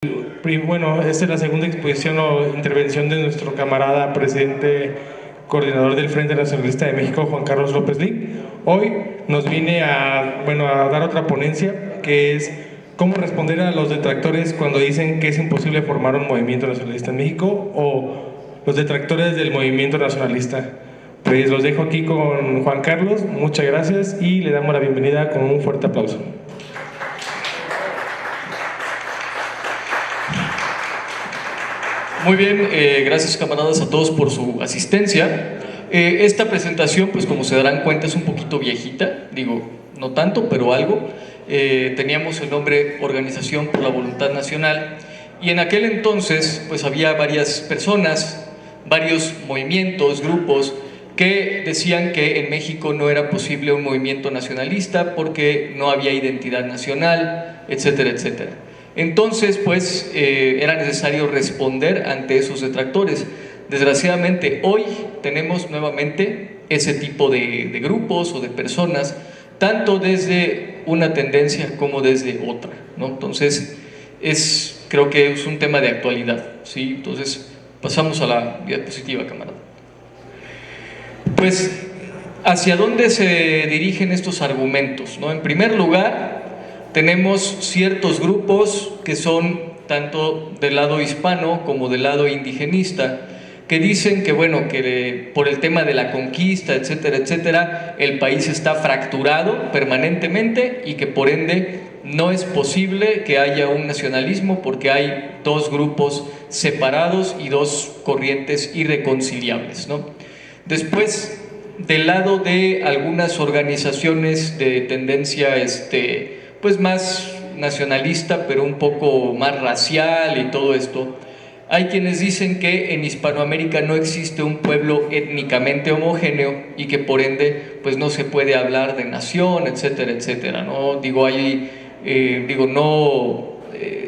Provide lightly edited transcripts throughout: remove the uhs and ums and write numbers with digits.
Bueno, esta es la segunda exposición o intervención de nuestro camarada presidente coordinador del Frente Nacionalista de México, Juan Carlos López Lig. Hoy nos viene a dar otra ponencia que es cómo responder a los detractores cuando dicen que es imposible formar un movimiento nacionalista en México, o los detractores del movimiento nacionalista. Pues los dejo aquí con Juan Carlos, muchas gracias y le damos la bienvenida con un fuerte aplauso. Muy bien, gracias camaradas a todos por su asistencia. Esta presentación, pues como se darán cuenta, es un poquito viejita, digo, no tanto, pero algo. Teníamos el nombre Organización por la Voluntad Nacional, y en aquel entonces pues había varias personas, varios movimientos, grupos, que decían que en México no era posible un movimiento nacionalista porque no había identidad nacional, etcétera, etcétera. Entonces, pues, era necesario responder ante esos detractores. Desgraciadamente, hoy tenemos nuevamente ese tipo de grupos o de personas, tanto desde una tendencia como desde otra, ¿no? Entonces, creo que es un tema de actualidad, ¿sí? Entonces, pasamos a la diapositiva, camarada. Pues, ¿hacia dónde se dirigen estos argumentos, ¿no? En primer lugar, tenemos ciertos grupos que son tanto del lado hispano como del lado indigenista, que dicen que, bueno, que por el tema de la conquista, etcétera, etcétera, el país está fracturado permanentemente y que por ende no es posible que haya un nacionalismo porque hay dos grupos separados y dos corrientes irreconciliables, ¿no? Después, del lado de algunas organizaciones de tendencia pues más nacionalista, pero un poco más racial y todo esto, hay quienes dicen que en Hispanoamérica no existe un pueblo étnicamente homogéneo y que por ende pues no se puede hablar de nación, etcétera, etcétera, ¿no? Digo, no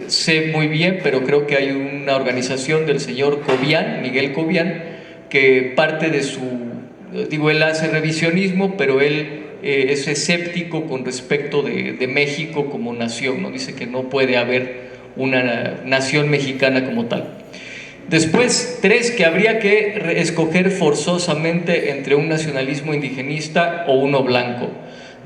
sé muy bien, pero creo que hay una organización del señor Cobian, Miguel Cobian, que parte de su, él hace revisionismo, pero él es escéptico con respecto de México como nación, ¿no? Dice que no puede haber una nación mexicana como tal. Después, tres, que habría que escoger forzosamente entre un nacionalismo indigenista o uno blanco.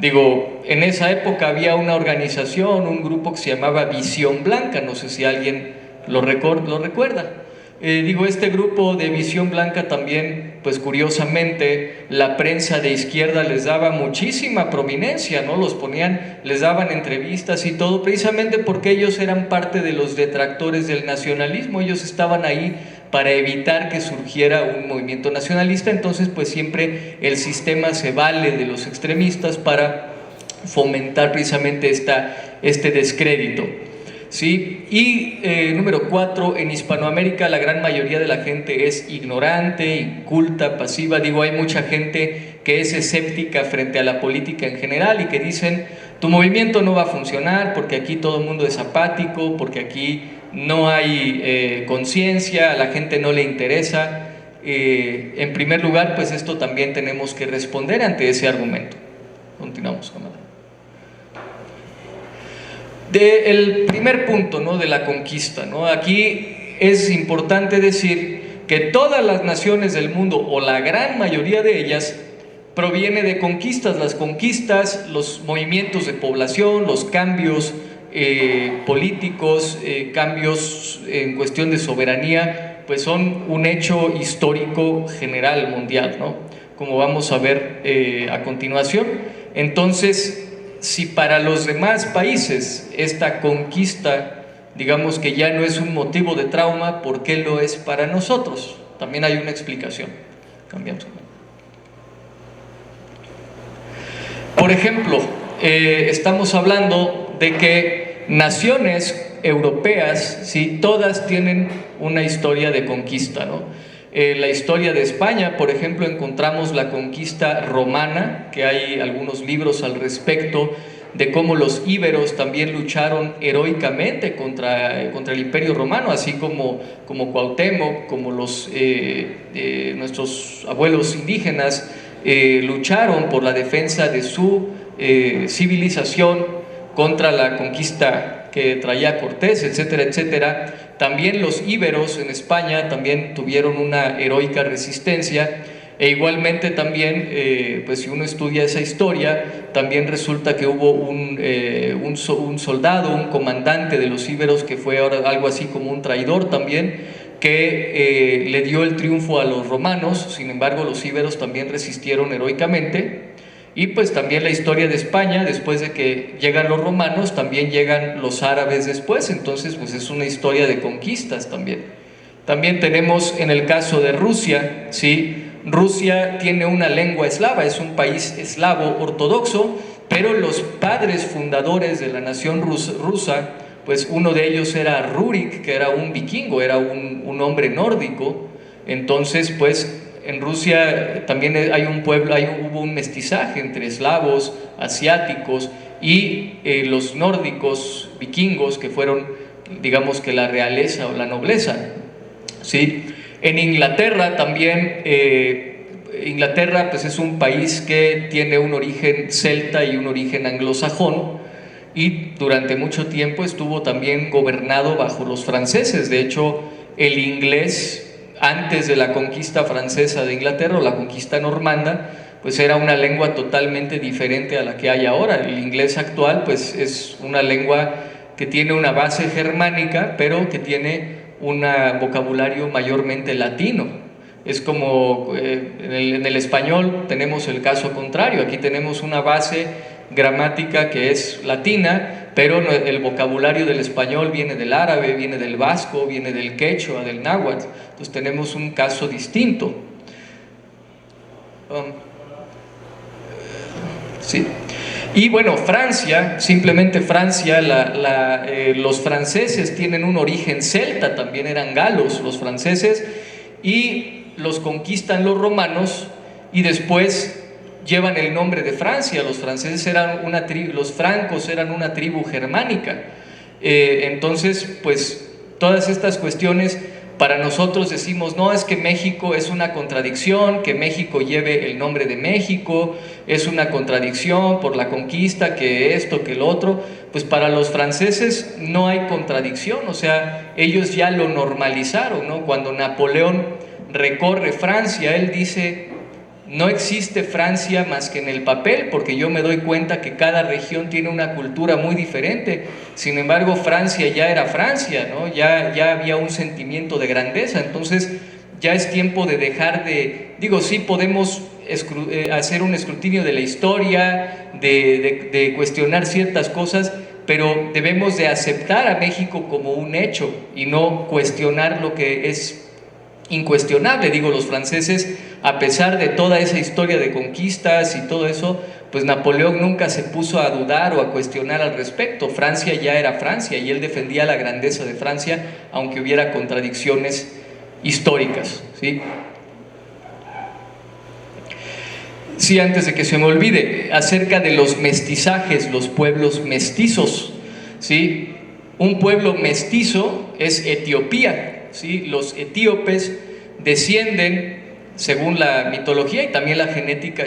Digo, en esa época había una organización, un grupo que se llamaba Visión Blanca, no sé si alguien lo recuerda. Este grupo de Visión Blanca también, pues curiosamente, la prensa de izquierda les daba muchísima prominencia, ¿no? Los ponían, les daban entrevistas y todo, precisamente porque ellos eran parte de los detractores del nacionalismo. Ellos estaban ahí para evitar que surgiera un movimiento nacionalista. Entonces, pues siempre el sistema se vale de los extremistas para fomentar precisamente este descrédito, ¿sí? Y número 4, en Hispanoamérica la gran mayoría de la gente es ignorante, inculta, pasiva. Digo, hay mucha gente que es escéptica frente a la política en general y que dicen, tu movimiento no va a funcionar porque aquí todo el mundo es apático, porque aquí no hay conciencia, a la gente no le interesa. En primer lugar, pues esto también tenemos que responder ante ese argumento. Continuamos, camarada. El primer punto, ¿no?, de la conquista, ¿no? Aquí es importante decir que todas las naciones del mundo, o la gran mayoría de ellas, proviene de conquistas. Las conquistas, los movimientos de población, los cambios políticos, cambios en cuestión de soberanía, pues son un hecho histórico general mundial, ¿no? Como vamos a ver a continuación. Entonces, si para los demás países esta conquista, digamos que ya no es un motivo de trauma, ¿por qué lo es para nosotros? También hay una explicación. Cambiamos. Por ejemplo, estamos hablando de que naciones europeas, ¿sí?, todas tienen una historia de conquista, ¿no? La historia de España, por ejemplo, encontramos la conquista romana, que hay algunos libros al respecto, de cómo los íberos también lucharon heroicamente contra el Imperio Romano, así como Cuauhtémoc, como nuestros abuelos indígenas lucharon por la defensa de su civilización contra la conquista que traía Cortés, etcétera, etcétera. También los íberos en España también tuvieron una heroica resistencia, e igualmente también, pues si uno estudia esa historia, también resulta que hubo un soldado, un comandante de los íberos que fue ahora algo así como un traidor también, que le dio el triunfo a los romanos. Sin embargo, los íberos también resistieron heroicamente. Y pues también la historia de España, después de que llegan los romanos, también llegan los árabes después. Entonces pues es una historia de conquistas también. También tenemos en el caso de Rusia, ¿sí? Rusia tiene una lengua eslava, es un país eslavo ortodoxo, pero los padres fundadores de la nación rusa, pues uno de ellos era Rurik, que era un vikingo, era un hombre nórdico. Entonces pues en Rusia también hay un pueblo, hubo un mestizaje entre eslavos, asiáticos y los nórdicos vikingos, que fueron, digamos que la realeza o la nobleza, ¿sí? En Inglaterra también, Inglaterra pues es un país que tiene un origen celta y un origen anglosajón, y durante mucho tiempo estuvo también gobernado bajo los franceses. De hecho, el inglés, antes de la conquista francesa de Inglaterra o la conquista normanda, pues era una lengua totalmente diferente a la que hay ahora. El inglés actual pues es una lengua que tiene una base germánica, pero que tiene un vocabulario mayormente latino. Es como en el español tenemos el caso contrario. Aquí tenemos una base gramática que es latina, pero el vocabulario del español viene del árabe, viene del vasco, viene del quechua, del náhuatl. Entonces tenemos un caso distinto. Sí. Y bueno, Francia, simplemente Francia, los franceses tienen un origen celta, también eran galos los franceses, y los conquistan los romanos, y después llevan el nombre de Francia. Los franceses eran una tribu, los francos eran una tribu germánica. Entonces, pues todas estas cuestiones, para nosotros decimos, no, es que México es una contradicción, que México lleve el nombre de México, es una contradicción por la conquista, que esto, que el otro. Pues para los franceses no hay contradicción, o sea, ellos ya lo normalizaron, ¿no? Cuando Napoleón recorre Francia, él dice, no existe Francia más que en el papel, porque yo me doy cuenta que cada región tiene una cultura muy diferente. Sin embargo, Francia ya era Francia, ¿no? Ya había un sentimiento de grandeza. Entonces ya es tiempo de dejar de, digo, sí podemos hacer un escrutinio de la historia, de cuestionar ciertas cosas, pero debemos de aceptar a México como un hecho y no cuestionar lo que es incuestionable. Digo, los franceses, a pesar de toda esa historia de conquistas y todo eso, pues Napoleón nunca se puso a dudar o a cuestionar al respecto. Francia ya era Francia y él defendía la grandeza de Francia, aunque hubiera contradicciones históricas, ¿sí? Sí, antes de que se me olvide, acerca de los mestizajes, los pueblos mestizos, ¿sí? Un pueblo mestizo es Etiopía, ¿sí? Los etíopes descienden, según la mitología y también la genética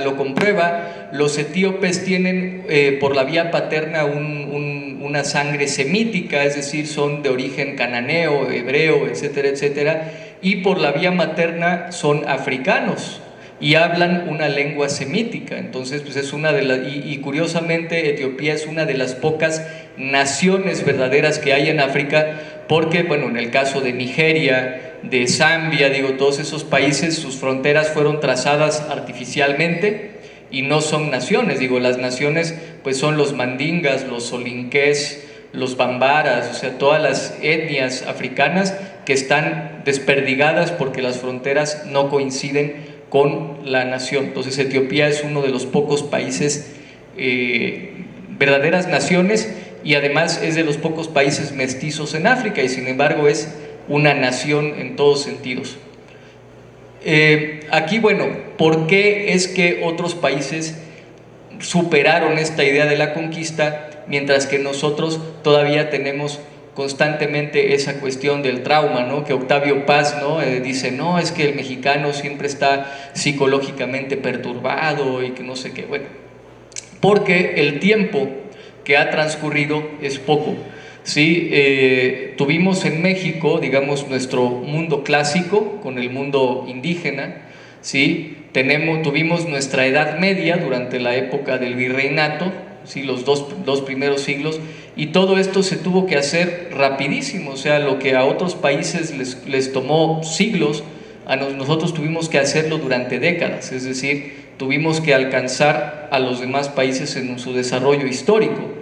lo comprueba, los etíopes tienen por la vía paterna una sangre semítica, es decir, son de origen cananeo, hebreo, etcétera, etcétera, y por la vía materna son africanos y hablan una lengua semítica. Entonces pues es una de las, y curiosamente Etiopía es una de las pocas naciones verdaderas que hay en África, porque bueno, en el caso de Nigeria, de Zambia, digo, todos esos países, sus fronteras fueron trazadas artificialmente y no son naciones. Digo, las naciones pues son los mandingas, los solinqués, los bambaras, o sea, todas las etnias africanas que están desperdigadas porque las fronteras no coinciden con la nación. Entonces Etiopía es uno de los pocos países verdaderas naciones, y además es de los pocos países mestizos en África, y sin embargo es una nación en todos sentidos. Aquí, bueno, ¿por qué es que otros países superaron esta idea de la conquista, mientras que nosotros todavía tenemos constantemente esa cuestión del trauma, ¿no? Que Octavio Paz, ¿no? Dice, no, es que el mexicano siempre está psicológicamente perturbado y que no sé qué. Bueno, porque el tiempo que ha transcurrido es poco. Sí, tuvimos en México, digamos, nuestro mundo clásico con el mundo indígena, ¿sí? Tuvimos nuestra Edad Media durante la época del virreinato, ¿sí? Los dos primeros siglos, y todo esto se tuvo que hacer rapidísimo, o sea, lo que a otros países les tomó siglos, nosotros tuvimos que hacerlo durante décadas, es decir, tuvimos que alcanzar a los demás países en su desarrollo histórico.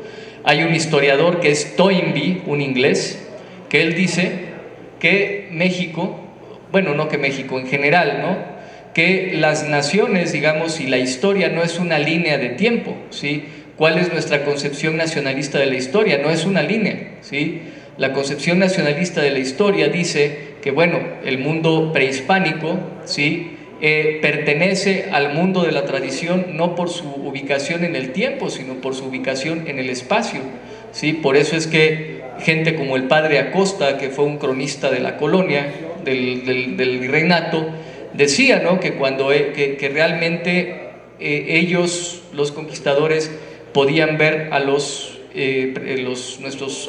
Hay un historiador que es Toynbee, un inglés, que él dice que México, bueno, no que México en general, ¿no?, que las naciones, digamos, y la historia no es una línea de tiempo, ¿sí? ¿Cuál es nuestra concepción nacionalista de la historia? No es una línea, ¿sí? La concepción nacionalista de la historia dice que, bueno, el mundo prehispánico, ¿sí?, pertenece al mundo de la tradición no por su ubicación en el tiempo, sino por su ubicación en el espacio, ¿sí? Por eso es que gente como el padre Acosta, que fue un cronista de la colonia, del virreinato, decía, ¿no?, que que realmente ellos, los conquistadores, podían ver a nuestros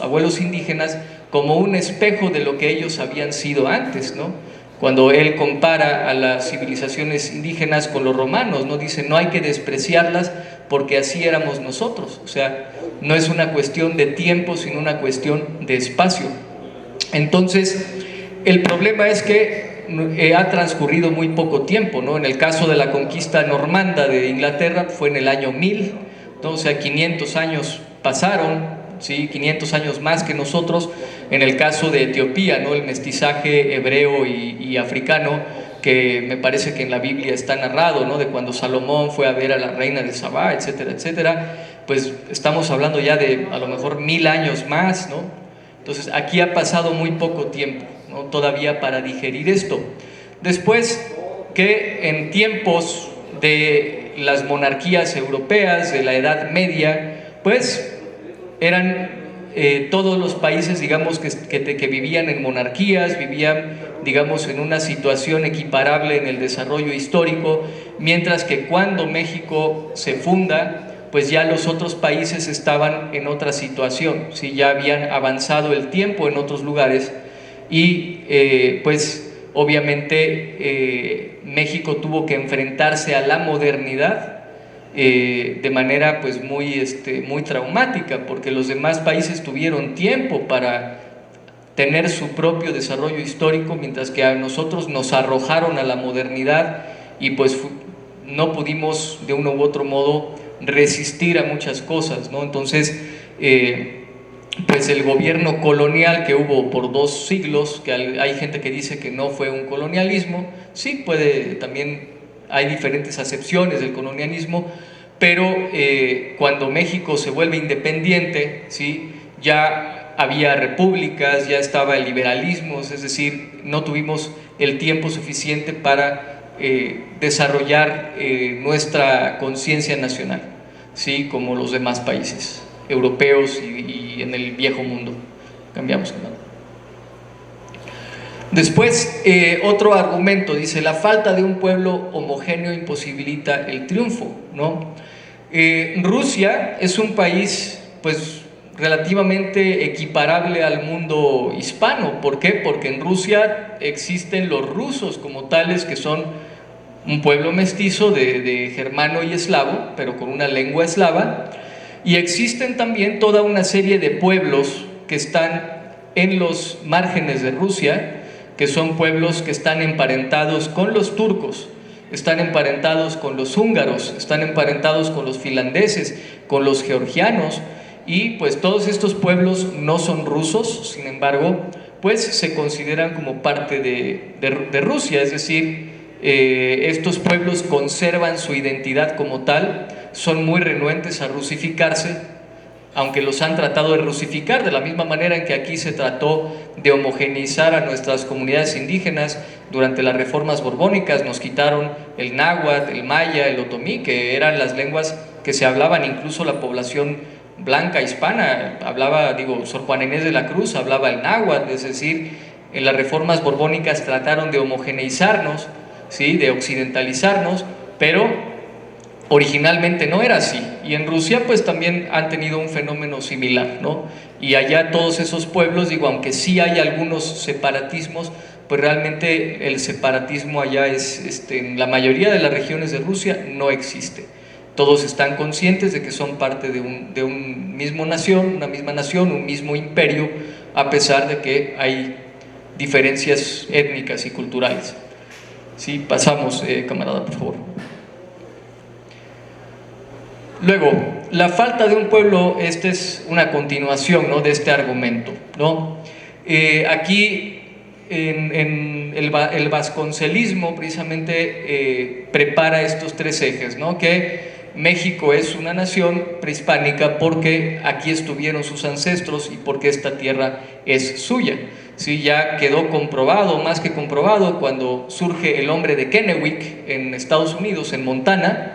abuelos indígenas como un espejo de lo que ellos habían sido antes, ¿no? Cuando él compara a las civilizaciones indígenas con los romanos, ¿no?, dice, no hay que despreciarlas porque así éramos nosotros, o sea, no es una cuestión de tiempo, sino una cuestión de espacio. Entonces, el problema es que ha transcurrido muy poco tiempo, ¿no? En el caso de la conquista normanda de Inglaterra fue en el año 1000, ¿no? O sea, 500 años pasaron, ¿sí? 500 años más que nosotros. En el caso de Etiopía, ¿no?, el mestizaje hebreo y africano, que me parece que en la Biblia está narrado, ¿no?, de cuando Salomón fue a ver a la reina de Sabá, etcétera, etcétera, pues estamos hablando ya de a lo mejor 1000 años más, ¿no? Entonces aquí ha pasado muy poco tiempo, ¿no?, todavía para digerir esto. Después que en tiempos de las monarquías europeas, de la Edad Media, pues eran todos los países, digamos, que vivían en monarquías, vivían, digamos, en una situación equiparable en el desarrollo histórico, mientras que cuando México se funda, pues ya los otros países estaban en otra situación, ¿sí? Ya habían avanzado el tiempo en otros lugares y pues obviamente México tuvo que enfrentarse a la modernidad de manera pues muy traumática, porque los demás países tuvieron tiempo para tener su propio desarrollo histórico, mientras que a nosotros nos arrojaron a la modernidad y pues no pudimos de uno u otro modo resistir a muchas cosas, ¿no? Entonces pues el gobierno colonial que hubo por 2 siglos, que hay gente que dice que no fue un colonialismo, sí puede también. Hay diferentes acepciones del colonialismo, pero cuando México se vuelve independiente, ¿sí?, ya había repúblicas, ya estaba el liberalismo, es decir, no tuvimos el tiempo suficiente para desarrollar nuestra conciencia nacional, ¿sí?, como los demás países europeos y en el viejo mundo. Cambiamos. Después, otro argumento, dice, la falta de un pueblo homogéneo imposibilita el triunfo, ¿no? Rusia es un país, pues, relativamente equiparable al mundo hispano. ¿Por qué? Porque en Rusia existen los rusos como tales, que son un pueblo mestizo de germano y eslavo, pero con una lengua eslava, y existen también toda una serie de pueblos que están en los márgenes de Rusia, que son pueblos que están emparentados con los turcos, están emparentados con los húngaros, están emparentados con los finlandeses, con los georgianos, y pues todos estos pueblos no son rusos, sin embargo, pues se consideran como parte de Rusia, es decir, estos pueblos conservan su identidad como tal, son muy renuentes a rusificarse, aunque los han tratado de rusificar, de la misma manera en que aquí se trató de homogeneizar a nuestras comunidades indígenas durante las reformas borbónicas. Nos quitaron el náhuatl, el maya, el otomí, que eran las lenguas que se hablaban, incluso la población blanca hispana hablaba, Sor Juana Inés de la Cruz hablaba el náhuatl, es decir, en las reformas borbónicas trataron de homogeneizarnos, ¿sí?, de occidentalizarnos, pero originalmente no era así, y en Rusia pues también han tenido un fenómeno similar, ¿no? Y allá todos esos pueblos, digo, aunque sí hay algunos separatismos, pues realmente el separatismo allá en la mayoría de las regiones de Rusia no existe. Todos están conscientes de que son parte de un mismo nación, una misma nación, un mismo imperio, a pesar de que hay diferencias étnicas y culturales. Sí, pasamos, camarada, por favor. Luego, la falta de un pueblo, esta es una continuación, ¿no?, de este argumento, ¿no? Aquí en el vasconcelismo precisamente prepara estos tres ejes, ¿no? Que México es una nación prehispánica porque aquí estuvieron sus ancestros y porque esta tierra es suya. Sí, ya quedó comprobado, más que comprobado, cuando surge el hombre de Kennewick en Estados Unidos, en Montana,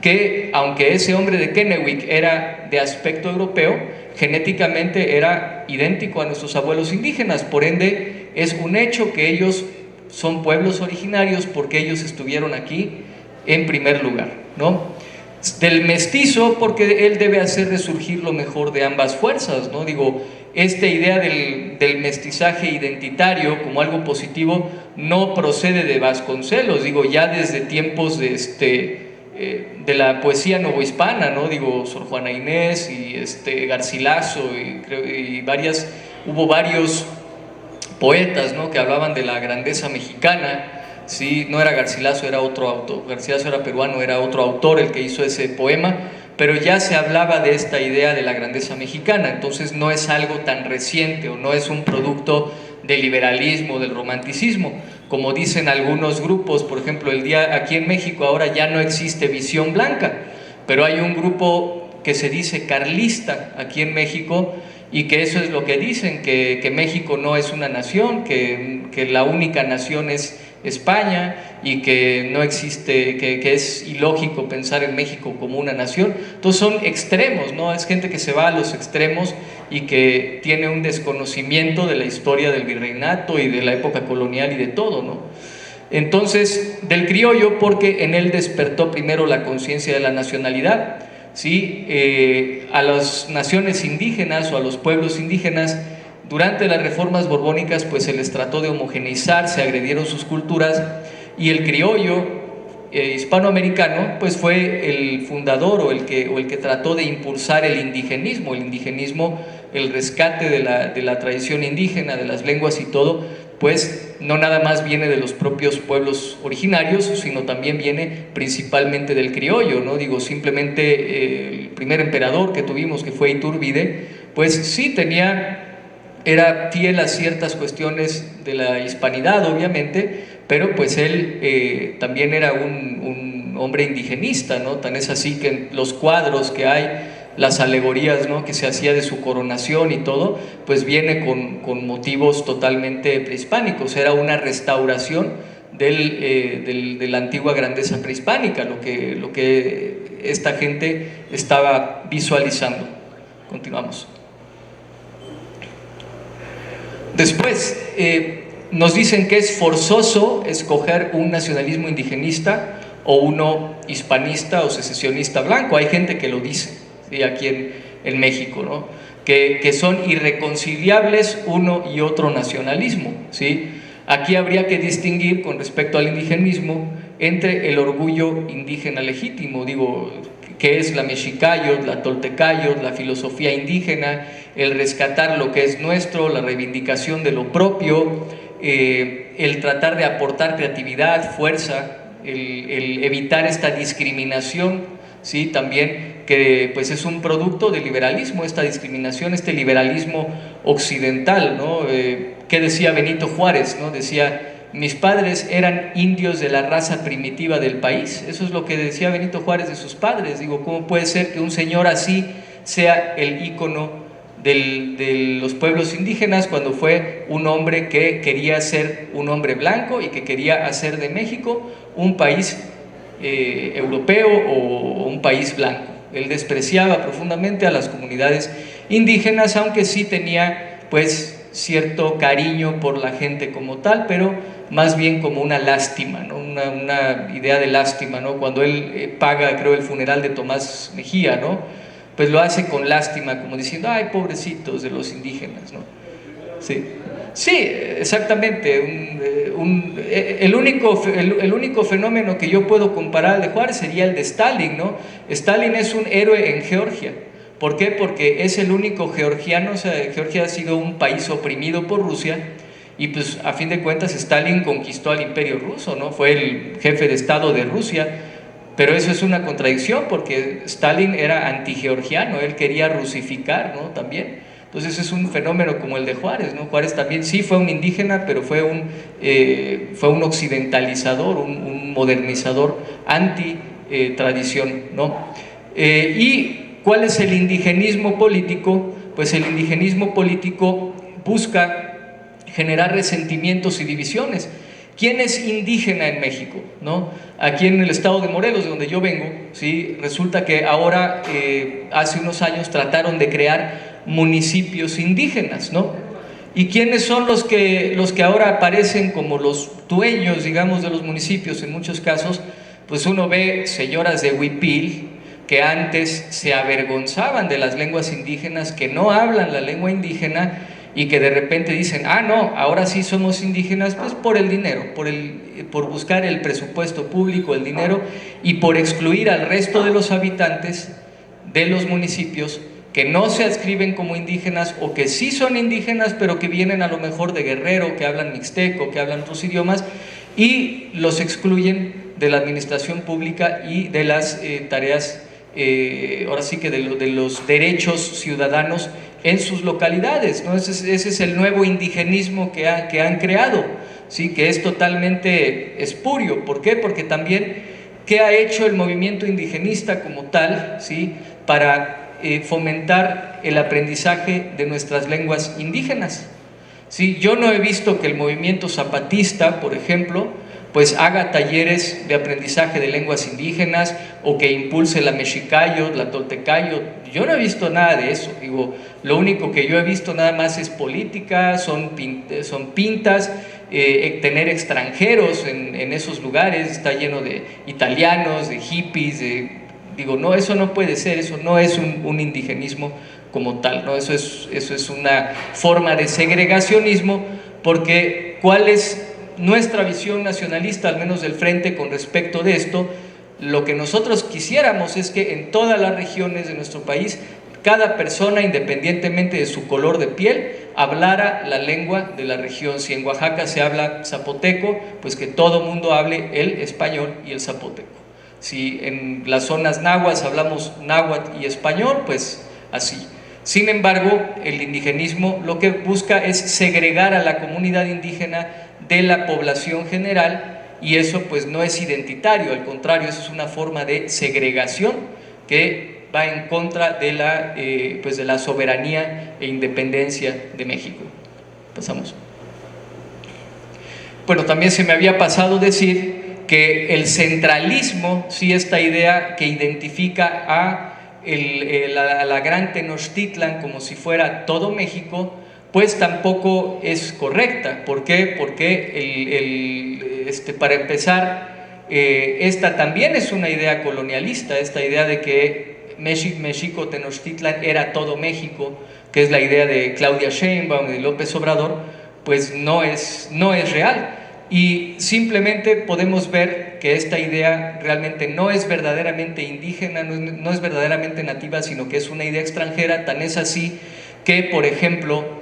que aunque ese hombre de Kennewick era de aspecto europeo, genéticamente era idéntico a nuestros abuelos indígenas, por ende es un hecho que ellos son pueblos originarios porque ellos estuvieron aquí en primer lugar, ¿no? Del mestizo, porque él debe hacer resurgir lo mejor de ambas fuerzas, ¿no? Digo, esta idea del mestizaje identitario como algo positivo no procede de Vasconcelos, digo, ya desde tiempos de la poesía novohispana, ¿no? Digo, Sor Juana Inés y Garcilaso hubo varios poetas, ¿no?, que hablaban de la grandeza mexicana. Sí, no era Garcilaso, era otro autor. Garcilaso era peruano, era otro autor el que hizo ese poema, pero ya se hablaba de esta idea de la grandeza mexicana, entonces no es algo tan reciente o no es un producto del liberalismo, del romanticismo, como dicen algunos grupos. Por ejemplo, aquí en México ahora ya no existe Visión Blanca, pero hay un grupo que se dice carlista aquí en México, y que eso es lo que dicen, que México no es una nación, que la única nación es España, y que no existe, que es ilógico pensar en México como una nación. Entonces son extremos, ¿no? Es gente que se va a los extremos y que tiene un desconocimiento de la historia del virreinato y de la época colonial y de todo, ¿no? Entonces, del criollo, porque en él despertó primero la conciencia de la nacionalidad. ¿Sí? A las naciones indígenas o a los pueblos indígenas durante las reformas borbónicas pues se les trató de homogeneizar, se agredieron sus culturas, y el criollo hispanoamericano pues fue el fundador o el que trató de impulsar el indigenismo, el rescate de la tradición indígena, de las lenguas y todo, pues no nada más viene de los propios pueblos originarios, sino también viene principalmente del criollo, ¿no? Digo, simplemente el primer emperador que tuvimos, que fue Iturbide, pues sí era fiel a ciertas cuestiones de la hispanidad, obviamente, pero pues él también era un hombre indigenista, ¿no? Tan es así que en los cuadros que hay, las alegorías, ¿no?, que se hacía de su coronación y todo, pues viene con motivos totalmente prehispánicos. Era una restauración de la antigua grandeza prehispánica, lo que esta gente estaba visualizando. Continuamos. Después, nos dicen que es forzoso escoger un nacionalismo indigenista o uno hispanista o secesionista blanco. Hay gente que lo dice, ¿sí?, aquí en México, ¿no?, que son irreconciliables uno y otro nacionalismo, ¿sí? Aquí habría que distinguir con respecto al indigenismo entre el orgullo indígena legítimo, digo, que es la mexicayot, la toltecayot, la filosofía indígena, el rescatar lo que es nuestro, la reivindicación de lo propio, el tratar de aportar creatividad, fuerza, el evitar esta discriminación, ¿sí?, también, que pues es un producto del liberalismo, esta discriminación, este liberalismo occidental, ¿no? ¿Qué decía Benito Juárez, ¿no? Decía: mis padres eran indios de la raza primitiva del país. Eso es lo que decía Benito Juárez de sus padres. Digo, ¿cómo puede ser que un señor así sea el ícono de los pueblos indígenas cuando fue un hombre que quería ser un hombre blanco y que quería hacer de México un país europeo o un país blanco? Él despreciaba profundamente a las comunidades indígenas, aunque sí tenía pues cierto cariño por la gente como tal, pero más bien como una lástima, ¿no? Una idea de lástima, ¿no? Cuando él paga, creo, el funeral de Tomás Mejía, ¿no? Pues lo hace con lástima, como diciendo, ay, pobrecitos de los indígenas, ¿no? Sí, sí, exactamente. El único fenómeno que yo puedo comparar al de Juárez sería el de Stalin, ¿no? Stalin es un héroe en Georgia. ¿Por qué? Porque es el único georgiano, o sea, Georgia ha sido un país oprimido por Rusia, y pues a fin de cuentas Stalin conquistó al Imperio Ruso, ¿no? Fue el jefe de Estado de Rusia, pero eso es una contradicción porque Stalin era antigeorgiano, él quería rusificar, ¿no? También. Entonces es un fenómeno como el de Juárez, ¿no? Juárez también sí fue un indígena, pero fue un occidentalizador, un modernizador anti-tradición, ¿no? ¿Y cuál es el indigenismo político? Pues el indigenismo político busca generar resentimientos y divisiones. ¿Quién es indígena en México? ¿No? Aquí en el estado de Morelos, de donde yo vengo, ¿sí? Resulta que ahora, hace unos años, trataron de crear municipios indígenas, ¿no? ¿Y quiénes son los que ahora aparecen como los dueños, digamos, de los municipios? En muchos casos, pues uno ve señoras de huipil que antes se avergonzaban de las lenguas indígenas, que no hablan la lengua indígena, y que de repente dicen, ah, no, ahora sí somos indígenas, pues por el dinero, por buscar el presupuesto público, el dinero, y por excluir al resto de los habitantes de los municipios que no se adscriben como indígenas, o que sí son indígenas, pero que vienen a lo mejor de Guerrero, que hablan mixteco, que hablan otros idiomas, y los excluyen de la administración pública y de las tareas, ahora sí que de los derechos ciudadanos en sus localidades, ¿no? Ese es el nuevo indigenismo que han creado, ¿sí? Que es totalmente espurio. ¿Por qué? Porque también, ¿qué ha hecho el movimiento indigenista como tal, ¿sí? Para fomentar el aprendizaje de nuestras lenguas indígenas? ¿Sí? Yo no he visto que el movimiento zapatista, por ejemplo, pues haga talleres de aprendizaje de lenguas indígenas, o que impulse la mexicayo, la toltecayo. Yo no he visto nada de eso. Digo, lo único que yo he visto nada más es política, son pintas, tener extranjeros en esos lugares, está lleno de italianos, de hippies, digo, no, eso no puede ser, eso no es un indigenismo como tal, ¿no? Eso es una forma de segregacionismo, porque ¿cuál es nuestra visión nacionalista, al menos del Frente, con respecto de esto? Lo que nosotros quisiéramos es que en todas las regiones de nuestro país, cada persona, independientemente de su color de piel, hablara la lengua de la región. Si en Oaxaca se habla zapoteco, pues que todo mundo hable el español y el zapoteco. Si en las zonas náhuatl hablamos náhuatl y español, pues así. Sin embargo, el indigenismo lo que busca es segregar a la comunidad indígena de la población general, y eso pues no es identitario, al contrario, eso es una forma de segregación que va en contra de la soberanía e independencia de México. Pasamos. Bueno, también se me había pasado decir que el centralismo, sí, esta idea que identifica a la gran Tenochtitlan como si fuera todo México, pues tampoco es correcta. ¿Por qué? Porque para empezar, esta también es una idea colonialista, esta idea de que México Tenochtitlan era todo México, que es la idea de Claudia Sheinbaum y de López Obrador, pues no es real. Y simplemente podemos ver que esta idea realmente no es verdaderamente indígena, no es verdaderamente nativa, sino que es una idea extranjera. Tan es así que, por ejemplo,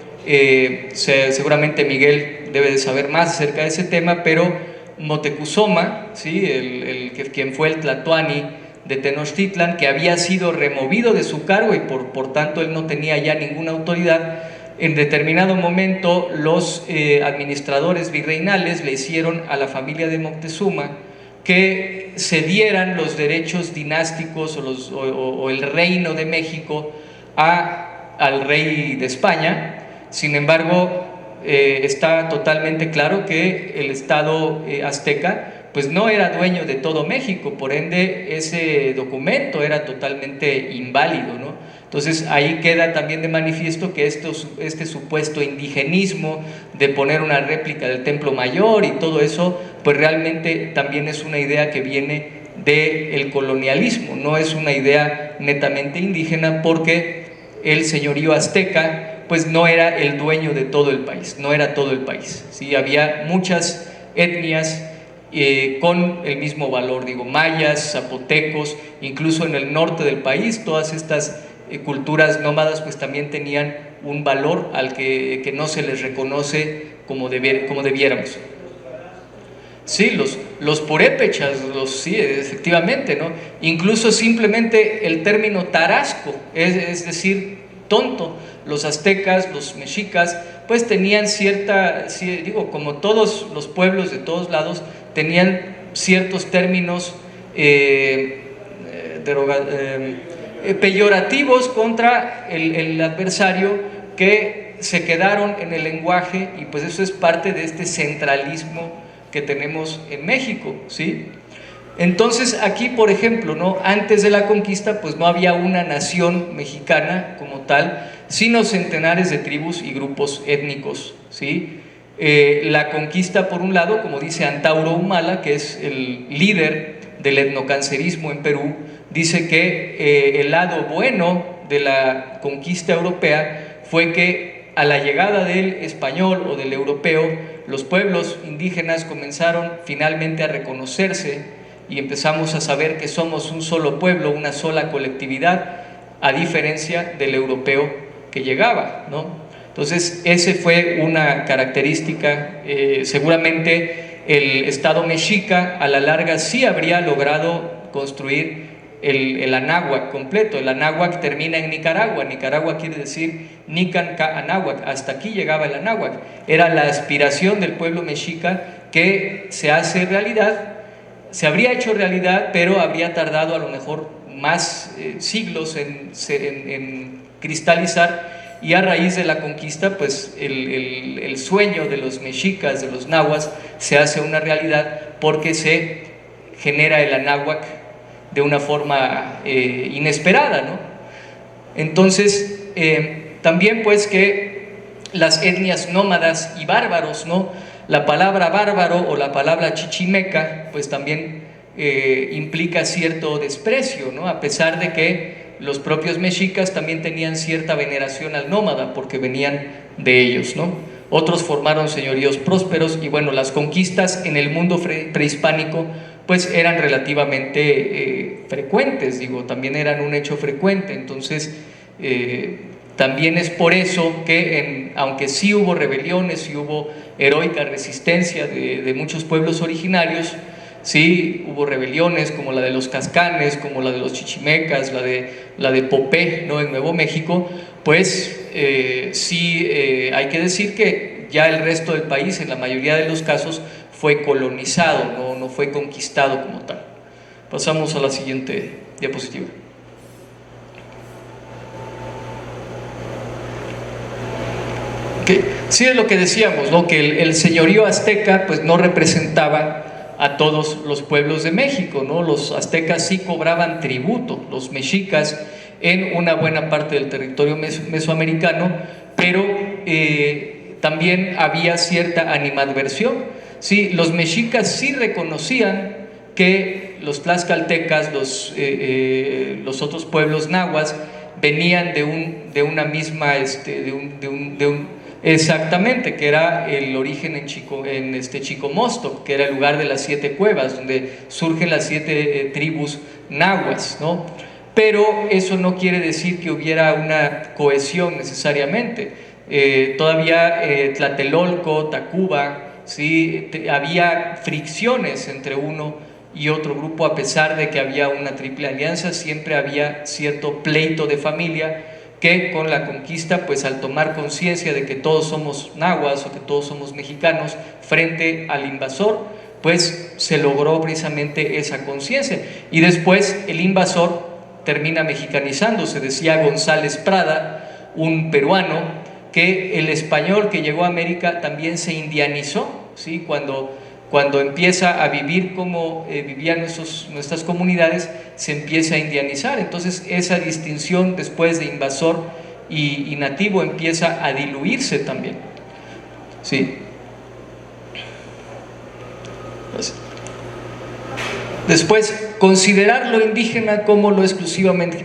seguramente Miguel debe de saber más acerca de ese tema, pero Moctezuma, ¿sí? Quien fue el Tlatoani de Tenochtitlan, que había sido removido de su cargo y por tanto él no tenía ya ninguna autoridad, en determinado momento los administradores virreinales le hicieron a la familia de Moctezuma que cedieran los derechos dinásticos o el reino de México al rey de España. Sin embargo, está totalmente claro que el Estado azteca pues no era dueño de todo México, por ende ese documento era totalmente inválido, ¿no? Entonces ahí queda también de manifiesto que este supuesto indigenismo de poner una réplica del Templo Mayor y todo eso, pues realmente también es una idea que viene del colonialismo, no es una idea netamente indígena, porque el señorío azteca pues no era el dueño de todo el país, no era todo el país, ¿sí? Había muchas etnias con el mismo valor, digo, mayas, zapotecos, incluso en el norte del país, todas estas culturas nómadas pues también tenían un valor al que no se les reconoce como debiéramos. Sí, los purépechas, sí, efectivamente, ¿no? Incluso simplemente el término tarasco, es decir, tonto. Los aztecas, los mexicas, pues tenían digo, como todos los pueblos de todos lados, tenían ciertos términos peyorativos contra el adversario, que se quedaron en el lenguaje, y pues eso es parte de este centralismo que tenemos en México, ¿sí? Entonces aquí, por ejemplo, ¿no? Antes de la conquista pues no había una nación mexicana como tal, sino centenares de tribus y grupos étnicos, ¿sí? La conquista, por un lado, como dice Antauro Humala, que es el líder del etnocancerismo en Perú, dice que el lado bueno de la conquista europea fue que a la llegada del español o del europeo, los pueblos indígenas comenzaron finalmente a reconocerse y empezamos a saber que somos un solo pueblo, una sola colectividad, a diferencia del europeo que llegaba, ¿no? Entonces, esa fue una característica. Seguramente el Estado mexica a la larga sí habría logrado construir el Anáhuac completo. El Anáhuac termina en Nicaragua. Nicaragua quiere decir Nican Ca Anáhuac. Hasta aquí llegaba el Anáhuac. Era la aspiración del pueblo mexica que se hace realidad. Se habría hecho realidad, pero habría tardado a lo mejor más siglos en cristalizar. Y a raíz de la conquista, pues el sueño de los mexicas, de los nahuas, se hace una realidad, porque se genera el Anáhuac de una forma inesperada, ¿no? Entonces, también pues que las etnias nómadas y bárbaros, ¿no? La palabra bárbaro o la palabra chichimeca, pues también implica cierto desprecio, ¿no? A pesar de que los propios mexicas también tenían cierta veneración al nómada, porque venían de ellos, ¿no? Otros formaron señoríos prósperos, y bueno, las conquistas en el mundo prehispánico pues eran relativamente frecuentes, digo, también eran un hecho frecuente. Entonces también es por eso que aunque sí hubo rebeliones, sí hubo heroica resistencia de muchos pueblos originarios, sí hubo rebeliones como la de los Cascanes, como la de los chichimecas, la de Popé, ¿no? En Nuevo México, pues sí hay que decir que ya el resto del país, en la mayoría de los casos, fue colonizado, no fue conquistado como tal. Pasamos a la siguiente diapositiva. Okay. Sí, es lo que decíamos, ¿no? Que el señorío azteca pues no representaba a todos los pueblos de México, ¿no? Los aztecas sí cobraban tributo, los mexicas en una buena parte del territorio mesoamericano, pero también había cierta animadversión. Sí, los mexicas sí reconocían que los tlaxcaltecas, los otros pueblos nahuas, venían de una misma, exactamente, que era el origen en Chicomostoc, que era el lugar de las 7 cuevas, donde surgen las 7 tribus nahuas, ¿no? Pero eso no quiere decir que hubiera una cohesión necesariamente. Todavía Tlatelolco, Tacuba, ¿sí? Había fricciones entre uno y otro grupo, a pesar de que había una triple alianza. Siempre había cierto pleito de familia, que con la conquista, pues al tomar conciencia de que todos somos nahuas o que todos somos mexicanos frente al invasor, pues se logró precisamente esa conciencia. Y después el invasor termina mexicanizándose. Decía González Prada, un peruano, que el español que llegó a América también se indianizó, ¿sí? Cuando cuando empieza a vivir como vivían nuestras comunidades, se empieza a indianizar. Entonces esa distinción después de invasor y nativo empieza a diluirse también. Sí. Después, considerar lo indígena como lo exclusivamente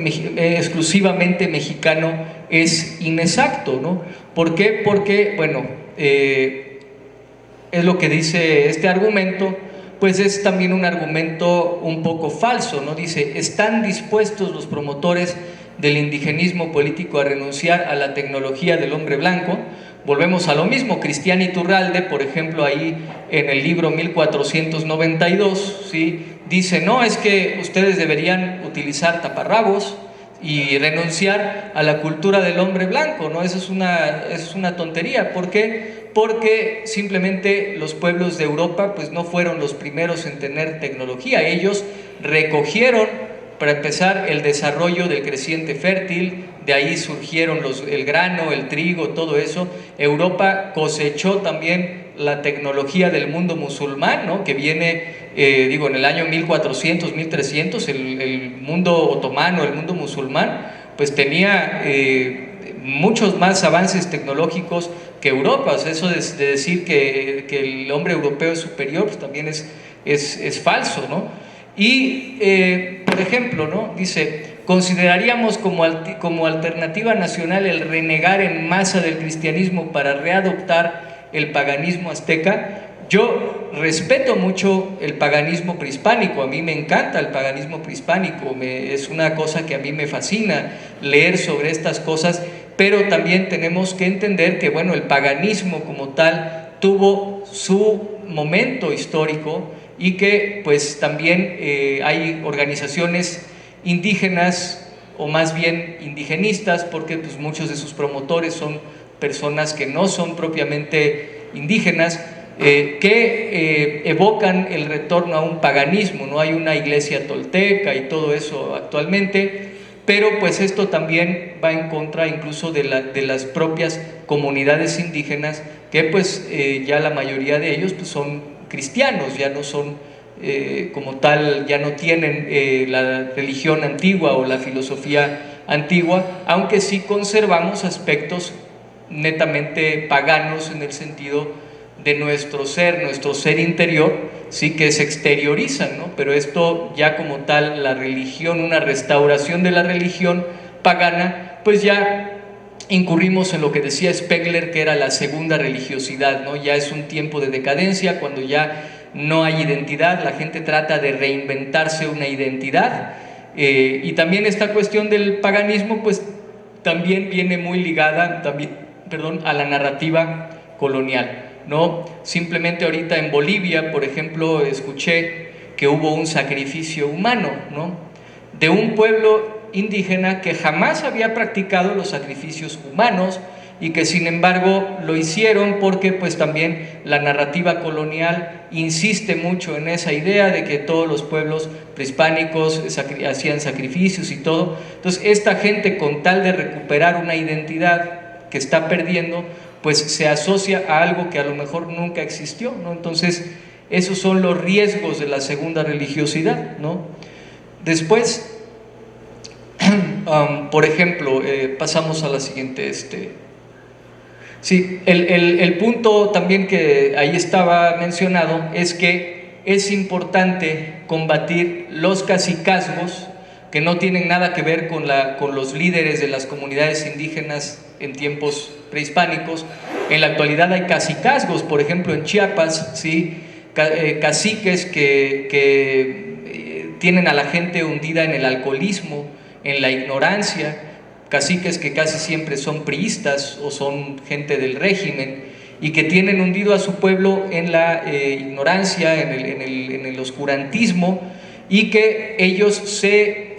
mexicano es inexacto, ¿no? ¿Por qué? Porque, bueno, es lo que dice este argumento, pues es también un argumento un poco falso, ¿no? Dice, ¿están dispuestos los promotores del indigenismo político a renunciar a la tecnología del hombre blanco? Volvemos a lo mismo. Cristian Iturralde, por ejemplo, ahí en el libro 1492, ¿sí?, dice, no, es que ustedes deberían utilizar taparrabos y renunciar a la cultura del hombre blanco, ¿no? Eso es una tontería. ¿Por qué? Porque simplemente los pueblos de Europa pues no fueron los primeros en tener tecnología. Ellos recogieron, para empezar, el desarrollo del creciente fértil, de ahí surgieron el grano, el trigo, todo eso. Europa cosechó también la tecnología del mundo musulmán, ¿no?, que viene, en el año 1400, 1300, el mundo otomano, el mundo musulmán, pues tenía muchos más avances tecnológicos que Europa. O sea, eso de decir que el hombre europeo es superior, pues también es falso, ¿no? Y, por ejemplo, ¿no?, dice, ¿consideraríamos como alternativa nacional el renegar en masa del cristianismo para readoptar el paganismo azteca? Yo respeto mucho el paganismo prehispánico, a mí me encanta el paganismo prehispánico, es una cosa que a mí me fascina leer sobre estas cosas, pero también tenemos que entender que, bueno, el paganismo como tal tuvo su momento histórico y que pues también hay organizaciones indígenas, o más bien indigenistas, porque pues muchos de sus promotores son personas que no son propiamente indígenas, que evocan el retorno a un paganismo, ¿no? Hay una iglesia tolteca y todo eso actualmente, pero pues esto también va en contra incluso de las propias comunidades indígenas, que pues ya la mayoría de ellos pues son cristianos, ya no son como tal, ya no tienen la religión antigua o la filosofía antigua, aunque sí conservamos aspectos netamente paganos en el sentido de nuestro ser interior, sí, que se exteriorizan, ¿no? Pero esto ya como tal, la religión, una restauración de la religión pagana, pues ya incurrimos en lo que decía Spengler, que era la segunda religiosidad, ¿no? Ya es un tiempo de decadencia, cuando ya no hay identidad, la gente trata de reinventarse una identidad, y también esta cuestión del paganismo pues también viene muy ligada a la narrativa colonial, ¿no? Simplemente ahorita en Bolivia, por ejemplo, escuché que hubo un sacrificio humano, ¿no?, de un pueblo indígena que jamás había practicado los sacrificios humanos y que sin embargo lo hicieron porque pues también la narrativa colonial insiste mucho en esa idea de que todos los pueblos prehispánicos hacían sacrificios y todo. Entonces esta gente, con tal de recuperar una identidad que está perdiendo, pues se asocia a algo que a lo mejor nunca existió, ¿no? Entonces esos son los riesgos de la segunda religiosidad, ¿no? Después, por ejemplo, pasamos a la siguiente. Sí, el punto también que ahí estaba mencionado es que es importante combatir los cacicazgos que no tienen nada que ver con los líderes de las comunidades indígenas en tiempos prehispánicos. En la actualidad hay cacicazgos, por ejemplo en Chiapas, ¿sí?, caciques que tienen a la gente hundida en el alcoholismo, en la ignorancia, caciques que casi siempre son priistas o son gente del régimen y que tienen hundido a su pueblo en la ignorancia, en el oscurantismo, y que ellos se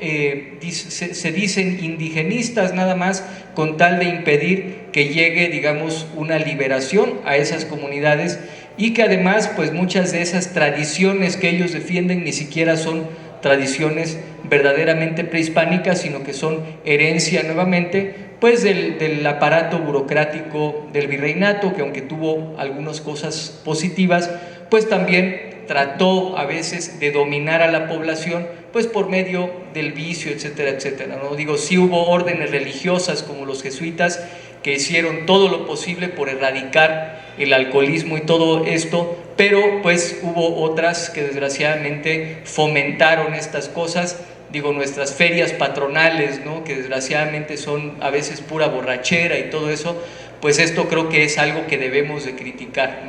dicen indigenistas nada más con tal de impedir que llegue, digamos, una liberación a esas comunidades, y que además pues muchas de esas tradiciones que ellos defienden ni siquiera son tradiciones verdaderamente prehispánicas, sino que son herencia nuevamente pues del aparato burocrático del virreinato, que aunque tuvo algunas cosas positivas, pues también trató a veces de dominar a la población, pues por medio del vicio, etcétera, etcétera, ¿no? Digo, sí hubo órdenes religiosas como los jesuitas que hicieron todo lo posible por erradicar el alcoholismo y todo esto, pero pues hubo otras que desgraciadamente fomentaron estas cosas. Digo, nuestras ferias patronales, ¿no?, que desgraciadamente son a veces pura borrachera y todo eso, pues esto creo que es algo que debemos de criticar,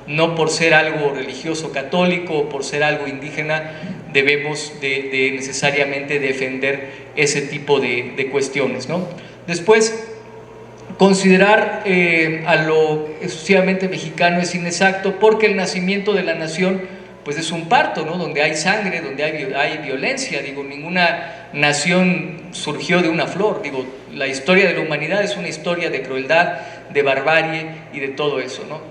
no por ser algo religioso católico o por ser algo indígena debemos de necesariamente defender ese tipo de cuestiones, ¿no? Después, considerar a lo exclusivamente mexicano es inexacto, porque el nacimiento de la nación pues es un parto, ¿no?, donde hay sangre, donde hay violencia. Digo, ninguna nación surgió de una flor. Digo, la historia de la humanidad es una historia de crueldad, de barbarie y de todo eso, ¿no?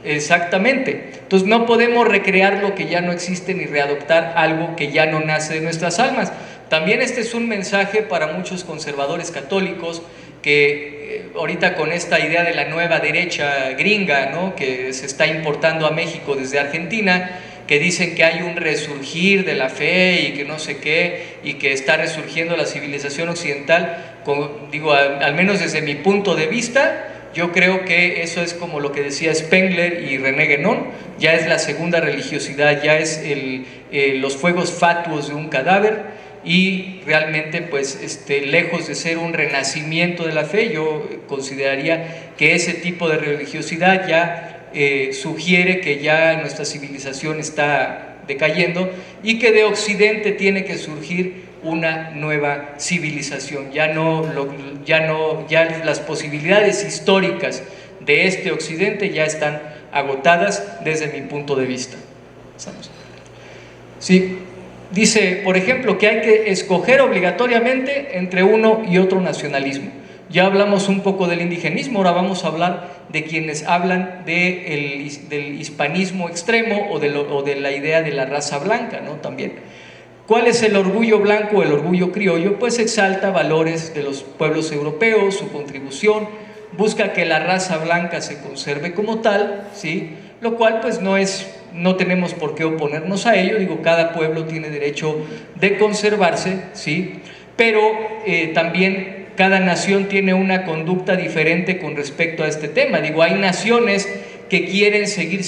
Exactamente. Entonces no podemos recrear lo que ya no existe ni readoptar algo que ya no nace de nuestras almas. También este es un mensaje para muchos conservadores católicos que ahorita con esta idea de la nueva derecha gringa, ¿no?, que se está importando a México desde Argentina, que dicen que hay un resurgir de la fe y que no sé qué, y que está resurgiendo la civilización occidental. Digo, al menos desde mi punto de vista, yo creo que eso es como lo que decía Spengler y René Guénon, ya es la segunda religiosidad, ya es los fuegos fatuos de un cadáver, y realmente pues lejos de ser un renacimiento de la fe, yo consideraría que ese tipo de religiosidad ya sugiere que ya nuestra civilización está decayendo y que de Occidente tiene que surgir una nueva civilización. Ya las posibilidades históricas de este Occidente ya están agotadas desde mi punto de vista. Sí. Dice, por ejemplo, que hay que escoger obligatoriamente entre uno y otro nacionalismo. Ya hablamos un poco del indigenismo, ahora vamos a hablar de quienes hablan del hispanismo extremo o de la idea de la raza blanca, ¿no? También. ¿Cuál es el orgullo blanco o el orgullo criollo? Pues exalta valores de los pueblos europeos, su contribución, busca que la raza blanca se conserve como tal, ¿sí?, lo cual pues no tenemos por qué oponernos a ello. Digo, cada pueblo tiene derecho de conservarse, ¿sí?, pero también cada nación tiene una conducta diferente con respecto a este tema. Digo, hay naciones que quieren seguir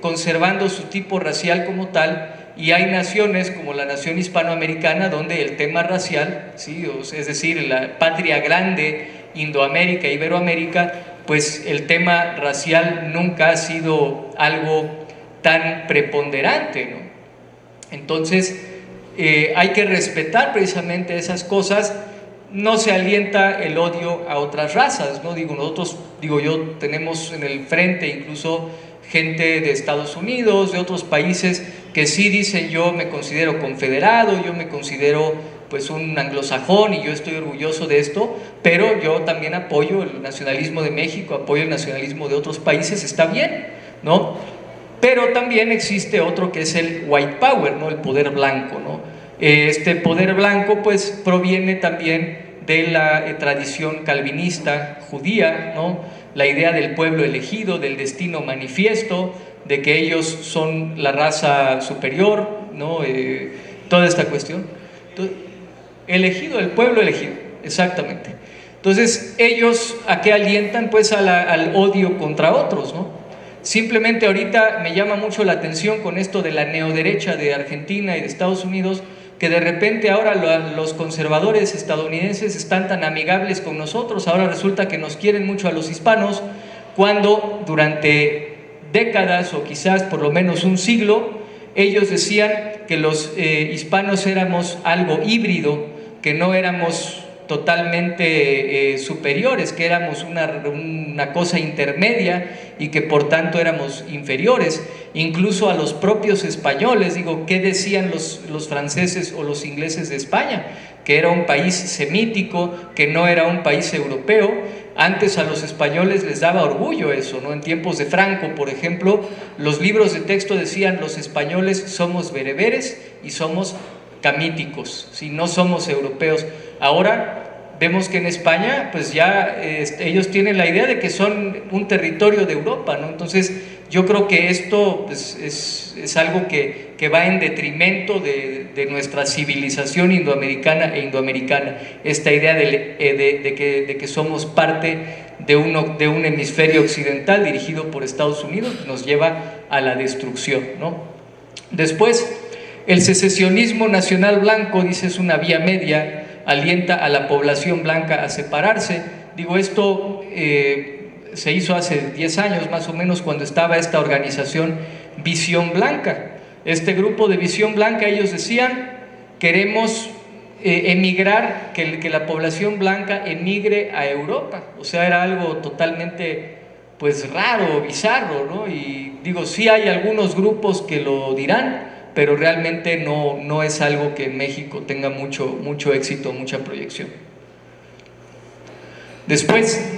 conservando su tipo racial como tal, y hay naciones como la nación hispanoamericana donde el tema racial, ¿sí?, es decir, la patria grande, Indoamérica, Iberoamérica, pues el tema racial nunca ha sido algo tan preponderante, ¿no? Entonces hay que respetar precisamente esas cosas. No se alienta el odio a otras razas, ¿no? Yo tenemos en el frente incluso gente de Estados Unidos, de otros países que sí dicen: yo me considero confederado, yo me considero pues un anglosajón y yo estoy orgulloso de esto, pero yo también apoyo el nacionalismo de México, apoyo el nacionalismo de otros países, está bien, ¿no? Pero también existe otro que es el white power, ¿no?, el poder blanco, ¿no? Este poder blanco pues proviene también de la tradición calvinista judía, ¿no?, la idea del pueblo elegido, del destino manifiesto, de que ellos son la raza superior, ¿no?, toda esta cuestión. Entonces, el pueblo elegido, exactamente. Entonces, ellos ¿a qué alientan? Pues al odio contra otros, ¿no? Simplemente ahorita me llama mucho la atención con esto de la neoderecha de Argentina y de Estados Unidos, que de repente ahora los conservadores estadounidenses están tan amigables con nosotros. Ahora resulta que nos quieren mucho a los hispanos, cuando durante décadas o quizás por lo menos un siglo ellos decían que los hispanos éramos algo híbrido, que no éramos totalmente superiores, que éramos una cosa intermedia y que por tanto éramos inferiores, incluso a los propios españoles. Digo, ¿qué decían los franceses o los ingleses de España? Que era un país semítico, que no era un país europeo. Antes a los españoles les daba orgullo eso, ¿no? En tiempos de Franco, por ejemplo, los libros de texto decían: los españoles somos bereberes y somos camíticos, si no somos europeos. Ahora vemos que en España pues ya ellos tienen la idea de que son un territorio de Europa, ¿no? Entonces yo creo que esto pues, es algo que va en detrimento de nuestra civilización indoamericana esta idea de que somos parte de un hemisferio occidental dirigido por Estados Unidos, nos lleva a la destrucción, ¿no? Después, el secesionismo nacional blanco, dice, es una vía media, alienta a la población blanca a separarse. Digo, esto se hizo hace 10 años más o menos, cuando estaba esta organización Visión Blanca. Este grupo de Visión Blanca, ellos decían, queremos emigrar, que la población blanca emigre a Europa. O sea, era algo totalmente pues raro, bizarro, ¿no? Y digo, sí hay algunos grupos que lo dirán, pero realmente no es algo que en México tenga mucho éxito, mucha proyección. Después,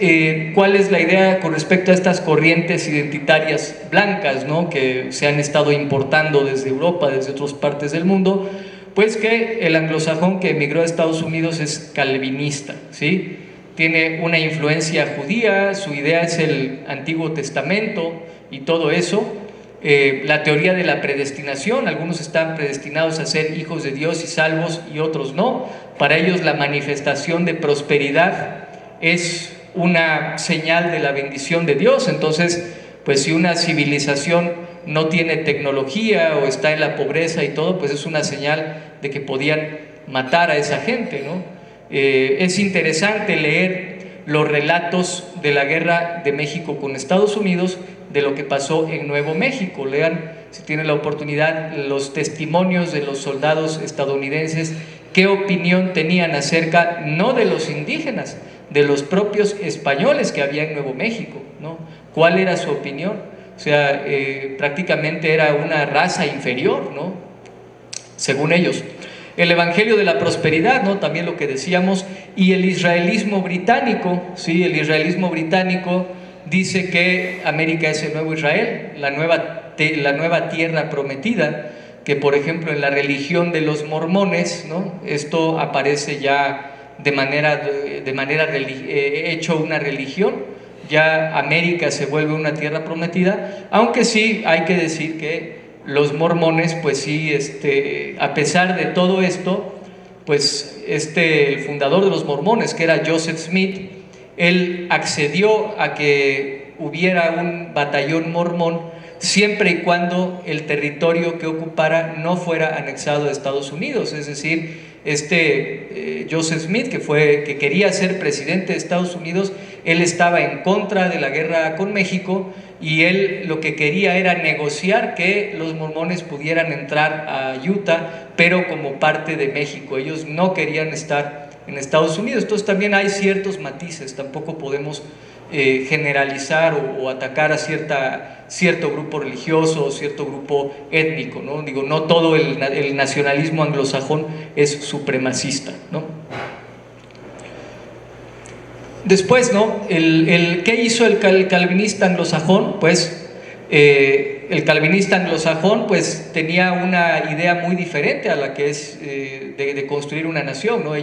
¿cuál es la idea con respecto a estas corrientes identitarias blancas, ¿no?, que se han estado importando desde Europa, desde otras partes del mundo? Pues que el anglosajón que emigró a Estados Unidos es calvinista, ¿sí? Tiene una influencia judía, su idea es el Antiguo Testamento y todo eso. La teoría de la predestinación, algunos están predestinados a ser hijos de Dios y salvos y otros no. Para ellos la manifestación de prosperidad es una señal de la bendición de Dios. Entonces, pues si una civilización no tiene tecnología o está en la pobreza y todo, pues es una señal de que podían matar a esa gente, ¿no? Es interesante leer los relatos de la guerra de México con Estados Unidos, de lo que pasó en Nuevo México. Lean, si tienen la oportunidad, los testimonios de los soldados estadounidenses, qué opinión tenían acerca, no de los indígenas, de los propios españoles que había en Nuevo México, ¿no? ¿Cuál era su opinión? O sea, prácticamente era una raza inferior, ¿no?, según ellos. El Evangelio de la Prosperidad, ¿no?, también lo que decíamos, y el israelismo británico, ¿sí? El israelismo británico dice que América es el nuevo Israel, la nueva tierra prometida, que por ejemplo en la religión de los mormones, ¿no?, esto aparece ya de manera hecho una religión. Ya América se vuelve una tierra prometida, aunque sí hay que decir que los mormones, pues sí, a pesar de todo esto, pues el fundador de los mormones, que era Joseph Smith, él accedió a que hubiera un batallón mormón siempre y cuando el territorio que ocupara no fuera anexado a Estados Unidos. Es decir, Joseph Smith, que quería ser presidente de Estados Unidos, él estaba en contra de la guerra con México y él lo que quería era negociar que los mormones pudieran entrar a Utah, pero como parte de México. Ellos no querían estar en Estados Unidos. Entonces también hay ciertos matices, tampoco podemos generalizar o atacar a cierto grupo religioso o cierto grupo étnico, ¿no? Digo, no todo el nacionalismo anglosajón es supremacista, ¿no? Después, ¿no?, ¿qué hizo el calvinista anglosajón? Pues el calvinista anglosajón pues tenía una idea muy diferente a la que es de construir una nación, ¿no?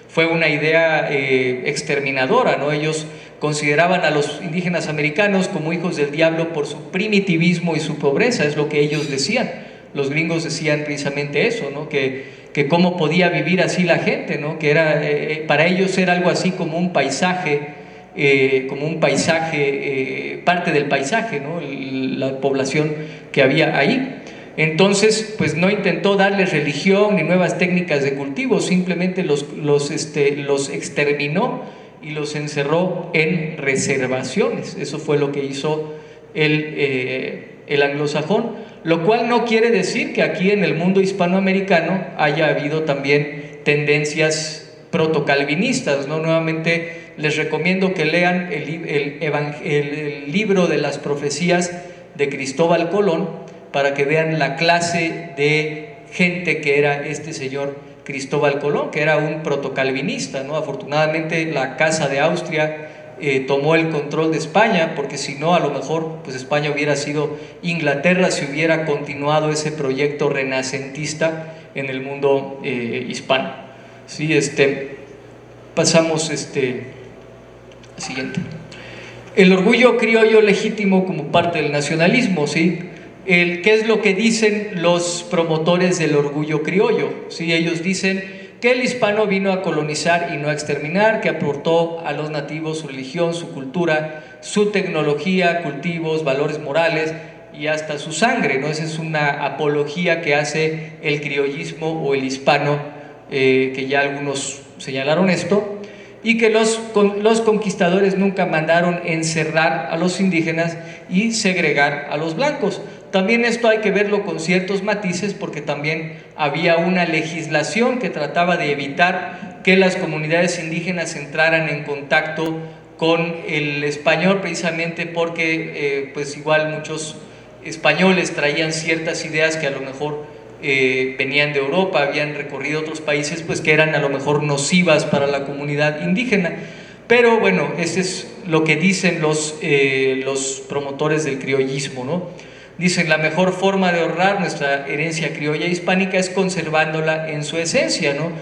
Fue una idea exterminadora, ¿no? Ellos consideraban a los indígenas americanos como hijos del diablo por su primitivismo y su pobreza, es lo que ellos decían. Los gringos decían precisamente eso, ¿no?, que cómo podía vivir así la gente, ¿no?, que era, para ellos era algo así como un paisaje, parte del paisaje, ¿no?, la población que había ahí. Entonces, pues no intentó darles religión ni nuevas técnicas de cultivo, simplemente los exterminó y los encerró en reservaciones. Eso fue lo que hizo el anglosajón, lo cual no quiere decir que aquí en el mundo hispanoamericano haya habido también tendencias protocalvinistas, ¿no? Nuevamente les recomiendo que lean el libro de las profecías de Cristóbal Colón para que vean la clase de gente que era este señor Cristóbal Colón, que era un protocalvinista, ¿no? Afortunadamente la Casa de Austria tomó el control de España, porque si no, a lo mejor pues España hubiera sido Inglaterra si hubiera continuado ese proyecto renacentista en el mundo hispano. Sí, pasamos siguiente. El orgullo criollo legítimo como parte del nacionalismo, ¿sí? ¿Qué es lo que dicen los promotores del orgullo criollo? ¿Sí? Ellos dicen que el hispano vino a colonizar y no a exterminar, que aportó a los nativos su religión, su cultura, su tecnología, cultivos, valores morales y hasta su sangre, ¿no? Esa es una apología que hace el criollismo o el hispano, que ya algunos señalaron esto, y que los conquistadores nunca mandaron encerrar a los indígenas y segregar a los blancos. También esto hay que verlo con ciertos matices, porque también había una legislación que trataba de evitar que las comunidades indígenas entraran en contacto con el español, precisamente porque pues igual muchos españoles traían ciertas ideas que a lo mejor venían de Europa, habían recorrido otros países, pues que eran a lo mejor nocivas para la comunidad indígena. Pero bueno, ese es lo que dicen los promotores del criollismo, ¿no? Dicen: la mejor forma de honrar nuestra herencia criolla hispánica es conservándola en su esencia, ¿no?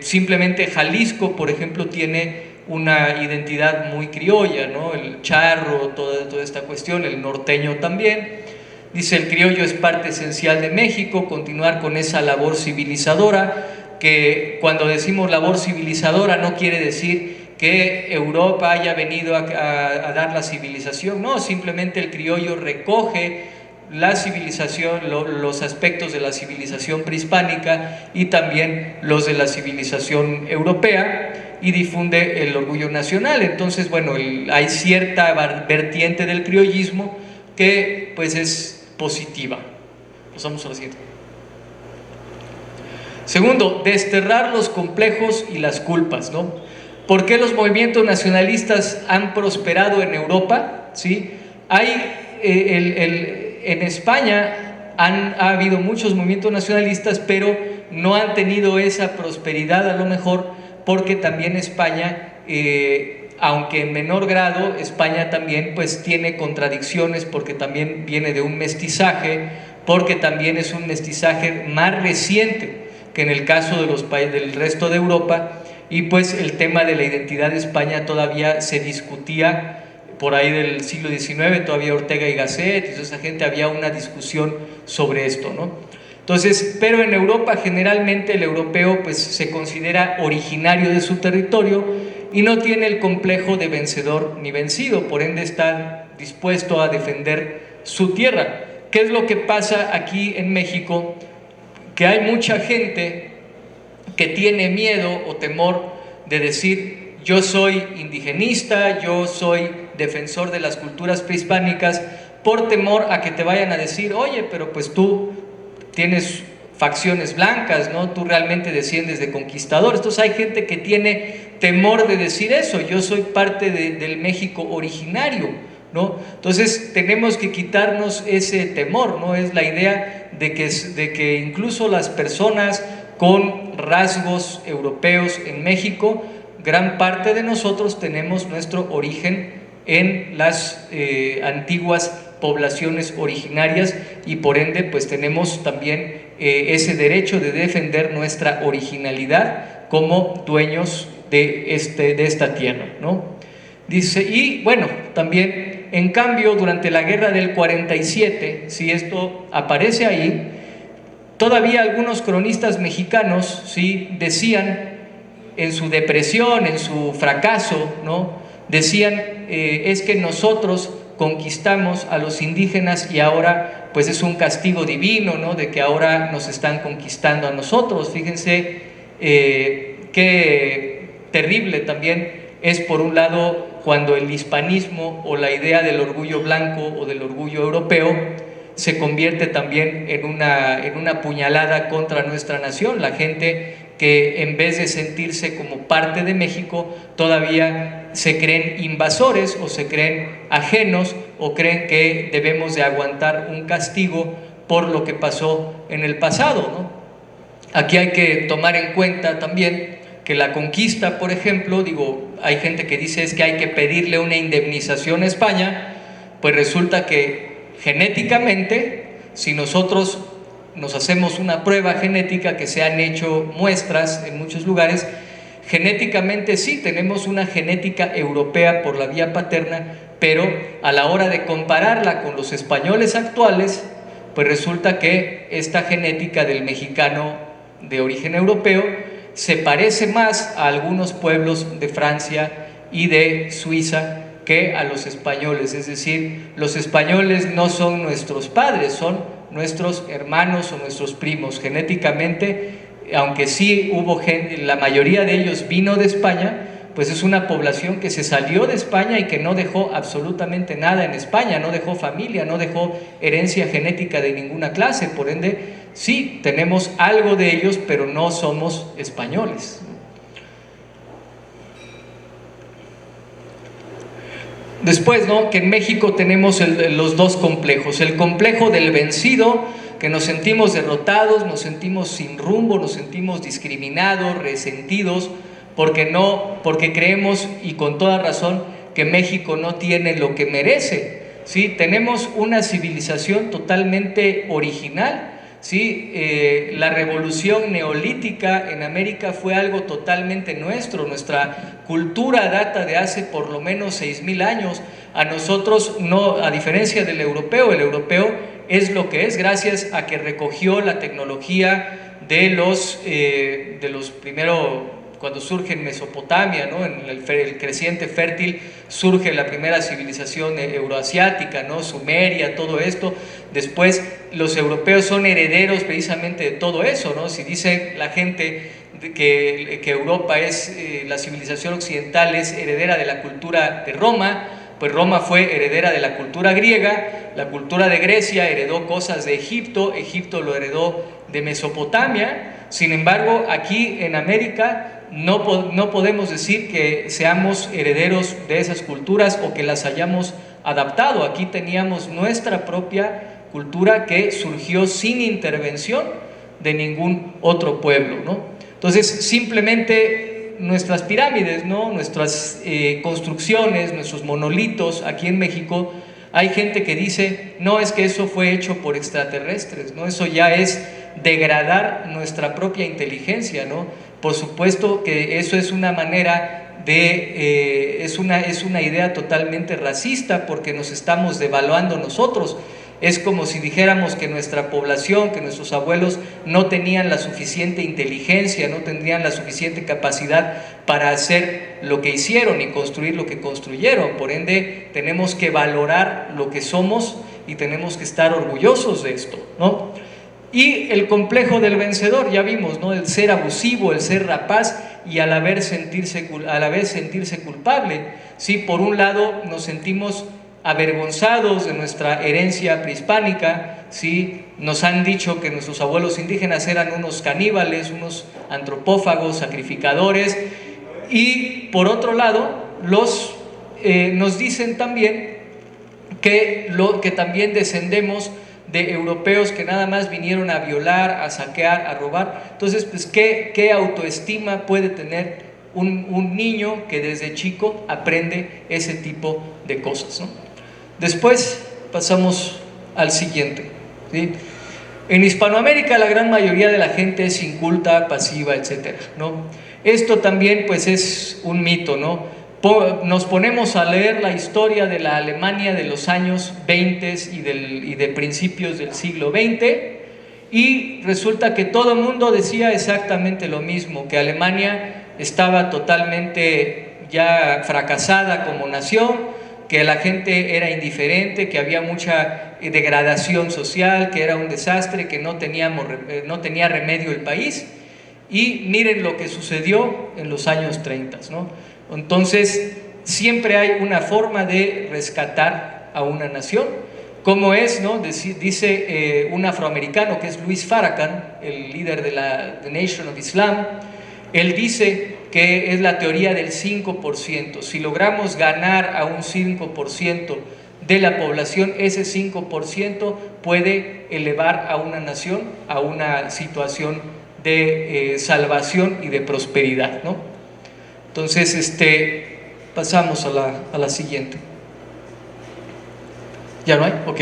Simplemente Jalisco, por ejemplo, tiene una identidad muy criolla, ¿no? El charro, toda esta cuestión, el norteño también. Dice: el criollo es parte esencial de México, continuar con esa labor civilizadora, que cuando decimos labor civilizadora no quiere decir que Europa haya venido a dar la civilización, no, simplemente el criollo recoge la civilización, los aspectos de la civilización prehispánica y también los de la civilización europea, y difunde el orgullo nacional. Entonces, bueno, hay cierta vertiente del criollismo que pues es positiva. Pasamos a la siguiente. Segundo, desterrar los complejos y las culpas, ¿no? ¿Por qué los movimientos nacionalistas han prosperado en Europa? ¿Sí? En España ha habido muchos movimientos nacionalistas, pero no han tenido esa prosperidad, a lo mejor porque también España, aunque en menor grado, España también pues tiene contradicciones, porque también viene de un mestizaje, porque también es un mestizaje más reciente que en el caso de los países del resto de Europa. Y pues el tema de la identidad de España todavía se discutía por ahí del siglo XIX, todavía Ortega y Gasset, y toda esa gente, había una discusión sobre esto, ¿no? Entonces, pero en Europa generalmente el europeo pues se considera originario de su territorio y no tiene el complejo de vencedor ni vencido, por ende está dispuesto a defender su tierra. ¿Qué es lo que pasa aquí en México? Que hay mucha gente que tiene miedo o temor de decir: yo soy indigenista, yo soy defensor de las culturas prehispánicas, por temor a que te vayan a decir: oye, pero pues tú tienes facciones blancas, ¿no? Tú realmente desciendes de conquistadores. Entonces hay gente que tiene temor de decir eso: yo soy parte del México originario, ¿no? Entonces tenemos que quitarnos ese temor, ¿no? Es la idea de que incluso las personas con rasgos europeos en México, gran parte de nosotros tenemos nuestro origen en las antiguas poblaciones originarias, y por ende pues tenemos también ese derecho de defender nuestra originalidad como dueños de esta tierra, ¿no? Dice, y bueno, también en cambio durante la guerra del 47, si esto aparece ahí, todavía algunos cronistas mexicanos, ¿sí?, decían en su depresión, en su fracaso, ¿no?, decían: es que nosotros conquistamos a los indígenas y ahora pues es un castigo divino, ¿no?, de que ahora nos están conquistando a nosotros. Fíjense qué terrible también es, por un lado, cuando el hispanismo o la idea del orgullo blanco o del orgullo europeo se convierte también en una puñalada contra nuestra nación. La gente que en vez de sentirse como parte de México, todavía se creen invasores o se creen ajenos, o creen que debemos de aguantar un castigo por lo que pasó en el pasado, ¿no? Aquí hay que tomar en cuenta también que la conquista, por ejemplo, hay gente que dice es que hay que pedirle una indemnización a España. Pues resulta que genéticamente, si nosotros nos hacemos una prueba genética, que se han hecho muestras en muchos lugares, Genéticamente sí, tenemos una genética europea por la vía paterna, pero a la hora de compararla con los españoles actuales, pues resulta que esta genética del mexicano de origen europeo se parece más a algunos pueblos de Francia y de Suiza que a los españoles. Es decir, los españoles no son nuestros padres, son nuestros hermanos o nuestros primos. Genéticamente, aunque sí hubo gente, la mayoría de ellos vino de España, pues es una población que se salió de España y que no dejó absolutamente nada en España, no dejó familia, no dejó herencia genética de ninguna clase. Por ende, sí, tenemos algo de ellos, pero no somos españoles. Después, ¿no?, que en México tenemos los dos complejos: el complejo del vencido, que nos sentimos derrotados, nos sentimos sin rumbo, nos sentimos discriminados, resentidos, porque creemos, y con toda razón, que México no tiene lo que merece. ¿Sí? Tenemos una civilización totalmente original. ¿Sí? La revolución neolítica en América fue algo totalmente nuestro. Nuestra cultura data de hace por lo menos 6,000 años. A nosotros, no, a diferencia del europeo, el europeo es lo que es gracias a que recogió la tecnología de los primero, cuando surge en Mesopotamia, ¿no?, en el creciente fértil, surge la primera civilización euroasiática, ¿no?, Sumeria, todo esto. Después los europeos son herederos precisamente de todo eso, ¿no? Si dice la gente que Europa es, la civilización occidental es heredera de la cultura de Roma, pues Roma fue heredera de la cultura griega, la cultura de Grecia heredó cosas de Egipto, Egipto lo heredó de Mesopotamia. Sin embargo, aquí en América no podemos decir que seamos herederos de esas culturas o que las hayamos adaptado. Aquí teníamos nuestra propia cultura que surgió sin intervención de ningún otro pueblo, ¿no? Entonces, simplemente nuestras pirámides, ¿no?, nuestras construcciones, nuestros monolitos aquí en México, hay gente que dice, no, es que eso fue hecho por extraterrestres, ¿no? Eso ya es degradar nuestra propia inteligencia, ¿no? Por supuesto que eso es una manera de, es una idea totalmente racista, porque nos estamos devaluando nosotros. Es como si dijéramos que nuestra población, que nuestros abuelos no tenían la suficiente inteligencia, no tendrían la suficiente capacidad para hacer lo que hicieron y construir lo que construyeron. Por ende, tenemos que valorar lo que somos y tenemos que estar orgullosos de esto, ¿no? Y el complejo del vencedor, ya vimos, ¿no?, el ser abusivo, el ser rapaz y a la vez sentirse culpable. ¿Sí? Por un lado nos sentimos avergonzados de nuestra herencia prehispánica, ¿sí? Nos han dicho que nuestros abuelos indígenas eran unos caníbales, unos antropófagos, sacrificadores, y por otro lado nos dicen también que también descendemos de europeos que nada más vinieron a violar, a saquear, a robar. Entonces, pues, ¿qué autoestima puede tener un niño que desde chico aprende ese tipo de cosas, ¿no? Después pasamos al siguiente, ¿sí? En Hispanoamérica la gran mayoría de la gente es inculta, pasiva, etcétera, ¿no? Esto también, pues, es un mito, ¿no? Nos ponemos a leer la historia de la Alemania de los años 20 y de principios del siglo XX, y resulta que todo el mundo decía exactamente lo mismo, que Alemania estaba totalmente ya fracasada como nación, que la gente era indiferente, que había mucha degradación social, que era un desastre, que no tenía remedio el país. Y miren lo que sucedió en los años 30, ¿no? Entonces, siempre hay una forma de rescatar a una nación, como es, ¿no?, dice un afroamericano que es Louis Farrakhan, el líder de la The Nation of Islam. Él dice que es la teoría del 5%. Si logramos ganar a un 5% de la población, ese 5% puede elevar a una nación a una situación de salvación y de prosperidad, ¿no? Entonces, pasamos a la siguiente. ¿Ya no hay? Ok.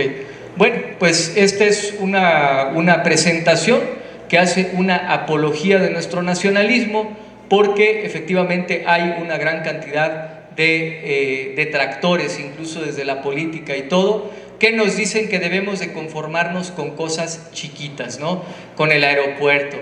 Bueno, pues esta es una presentación que hace una apología de nuestro nacionalismo, porque efectivamente hay una gran cantidad de detractores, incluso desde la política y todo, que nos dicen que debemos de conformarnos con cosas chiquitas, ¿no? Con el aeropuerto.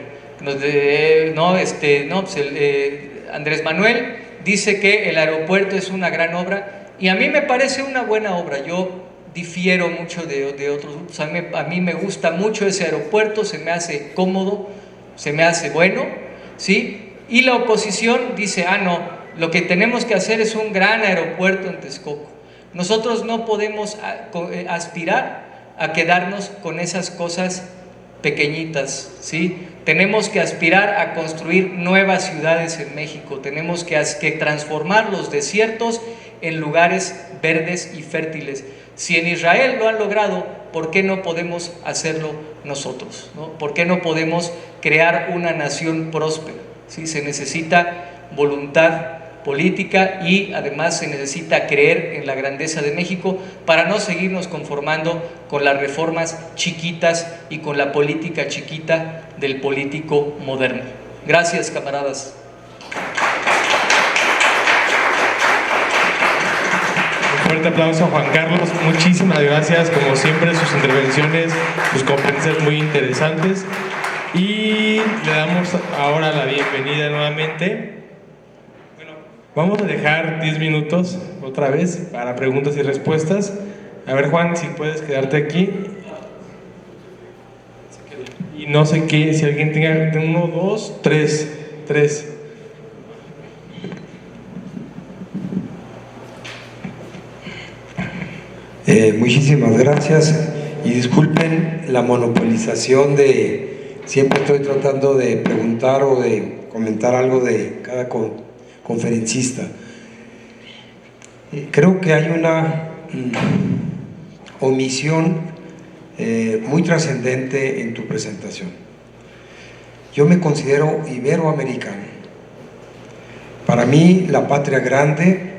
Andrés Manuel dice que el aeropuerto es una gran obra, y a mí me parece una buena obra. Yo difiero mucho de otros grupos. A mí me gusta mucho ese aeropuerto, se me hace cómodo, se me hace bueno, ¿sí? Y la oposición dice, no, lo que tenemos que hacer es un gran aeropuerto en Texcoco. Nosotros no podemos aspirar a quedarnos con esas cosas pequeñitas, ¿sí? Tenemos que aspirar a construir nuevas ciudades en México, tenemos que transformar los desiertos en lugares verdes y fértiles. Si en Israel lo han logrado, ¿por qué no podemos hacerlo nosotros, ¿no? ¿Por qué no podemos crear una nación próspera? ¿Sí? Se necesita voluntad política y además se necesita creer en la grandeza de México para no seguirnos conformando con las reformas chiquitas y con la política chiquita del político moderno. Gracias, camaradas. Un fuerte aplauso a Juan Carlos, muchísimas gracias, como siempre sus intervenciones, sus conferencias muy interesantes, y le damos ahora la bienvenida nuevamente. Vamos a dejar 10 minutos otra vez para preguntas y respuestas. A ver, Juan, si puedes quedarte aquí. Y no sé qué, si alguien tenga 1, 2, 3. Muchísimas gracias y disculpen la monopolización de siempre estoy tratando de preguntar o de comentar algo de cada conferencista. Creo que hay una omisión muy trascendente en tu presentación. Yo me considero iberoamericano. Para mí la patria grande,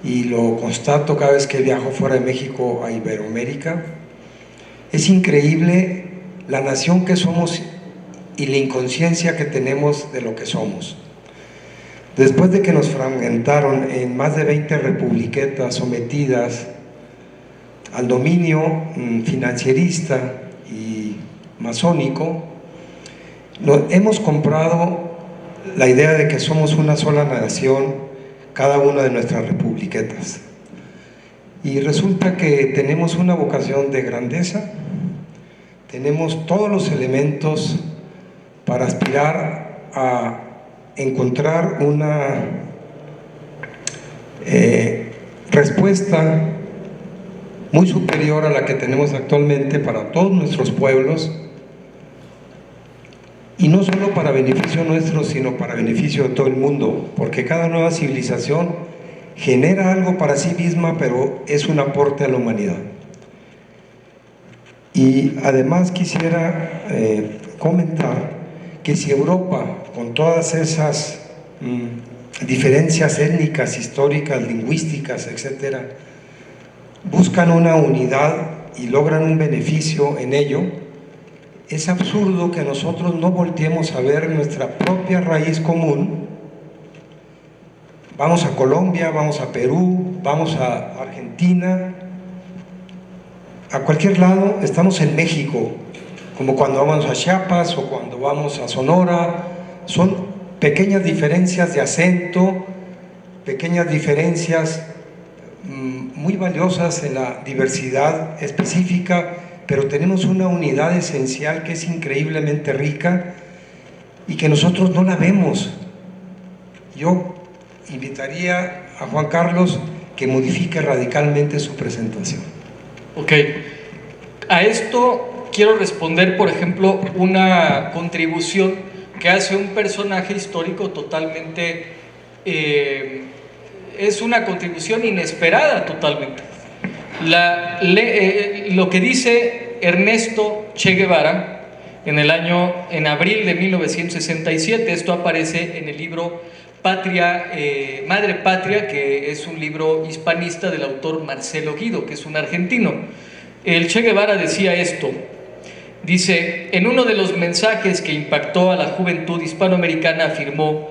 y lo constato cada vez que viajo fuera de México a Iberoamérica, es increíble la nación que somos y la inconsciencia que tenemos de lo que somos. Después de que nos fragmentaron en más de 20 republiquetas sometidas al dominio financierista y masónico, hemos comprado la idea de que somos una sola nación, cada una de nuestras republiquetas. Y resulta que tenemos una vocación de grandeza, tenemos todos los elementos para aspirar a encontrar una respuesta muy superior a la que tenemos actualmente para todos nuestros pueblos, y no solo para beneficio nuestro, sino para beneficio de todo el mundo, porque cada nueva civilización genera algo para sí misma, pero es un aporte a la humanidad. Y además quisiera comentar que si Europa, con todas esas diferencias étnicas, históricas, lingüísticas, etcétera, buscan una unidad y logran un beneficio en ello, es absurdo que nosotros no volteemos a ver nuestra propia raíz común. Vamos a Colombia, vamos a Perú, vamos a Argentina, a cualquier lado, estamos en México, como cuando vamos a Chiapas o cuando vamos a Sonora. Son pequeñas diferencias de acento, pequeñas diferencias muy valiosas en la diversidad específica, pero tenemos una unidad esencial que es increíblemente rica y que nosotros no la vemos. Yo invitaría a Juan Carlos que modifique radicalmente su presentación. Ok, a esto quiero responder, por ejemplo, una contribución que hace un personaje histórico totalmente, es una contribución inesperada totalmente. Lo que dice Ernesto Che Guevara en abril de 1967, esto aparece en el libro Madre Patria, que es un libro hispanista del autor Marcelo Guido, que es un argentino. El Che Guevara decía esto, dice: en uno de los mensajes que impactó a la juventud hispanoamericana afirmó: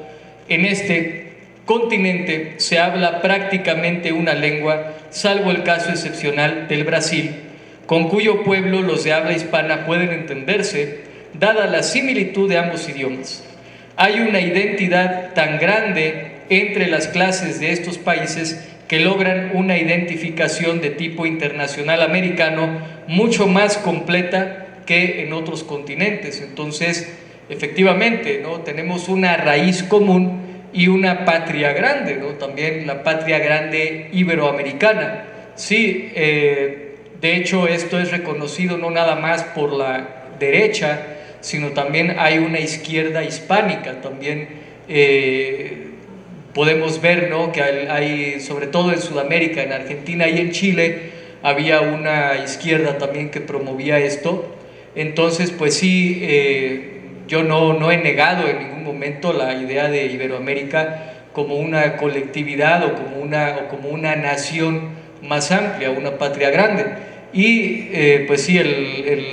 en este continente se habla prácticamente una lengua, salvo el caso excepcional del Brasil, con cuyo pueblo los de habla hispana pueden entenderse, dada la similitud de ambos idiomas. Hay una identidad tan grande entre las clases de estos países que logran una identificación de tipo internacional americano mucho más completa que en otros continentes. Entonces, efectivamente, ¿no?, tenemos una raíz común y una patria grande, ¿no?, también la patria grande iberoamericana. Sí, de hecho esto es reconocido no nada más por la derecha, sino también hay una izquierda hispánica. También podemos ver, ¿no?, que hay, sobre todo en Sudamérica, en Argentina y en Chile, había una izquierda también que promovía esto. Entonces, pues sí, yo no he negado en ningún momento la idea de Iberoamérica como una colectividad o como una nación más amplia, una patria grande. Y pues sí,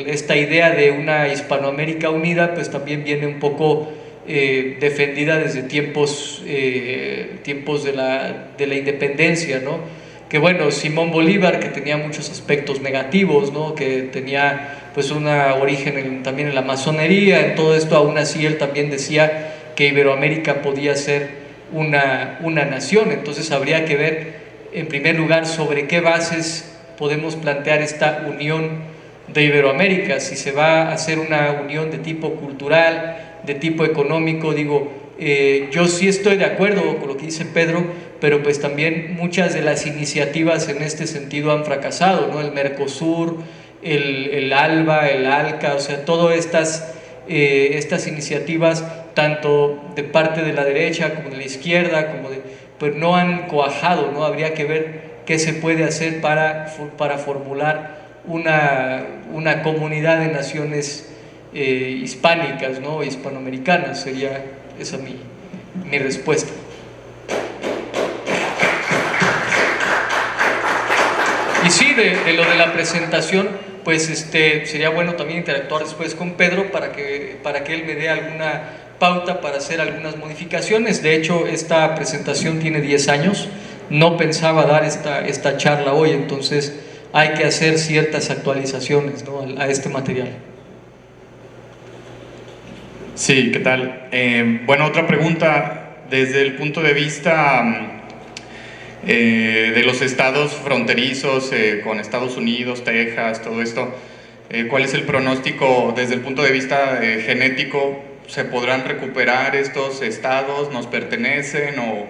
esta idea de una Hispanoamérica unida pues también viene un poco defendida desde tiempos de la independencia, ¿no? Que bueno, Simón Bolívar, que tenía muchos aspectos negativos, ¿no?, que tenía pues un origen también en la masonería, en todo esto, aún así él también decía que Iberoamérica podía ser una nación. Entonces habría que ver en primer lugar sobre qué bases podemos plantear esta unión de Iberoamérica, si se va a hacer una unión de tipo cultural, de tipo económico. Digo, yo sí estoy de acuerdo con lo que dice Pedro, pero pues también muchas de las iniciativas en este sentido han fracasado, ¿no? El Mercosur, el ALBA, el ALCA, o sea, todas estas iniciativas, tanto de parte de la derecha como de la izquierda, pues no han cuajado, ¿no? Habría que ver qué se puede hacer para formular una comunidad de naciones hispánicas, ¿no?, hispanoamericanas. Sería esa mi respuesta. Y sí, de lo de la presentación, pues sería bueno también interactuar después con Pedro para que él me dé alguna pauta para hacer algunas modificaciones. De hecho, esta presentación tiene 10 años, no pensaba dar esta charla hoy, entonces hay que hacer ciertas actualizaciones, ¿no?, a este material. Sí, ¿qué tal? Bueno, otra pregunta, desde el punto de vista de los estados fronterizos con Estados Unidos, Texas, todo esto, ¿cuál es el pronóstico desde el punto de vista genético? ¿Se podrán recuperar estos estados? ¿Nos pertenecen o...?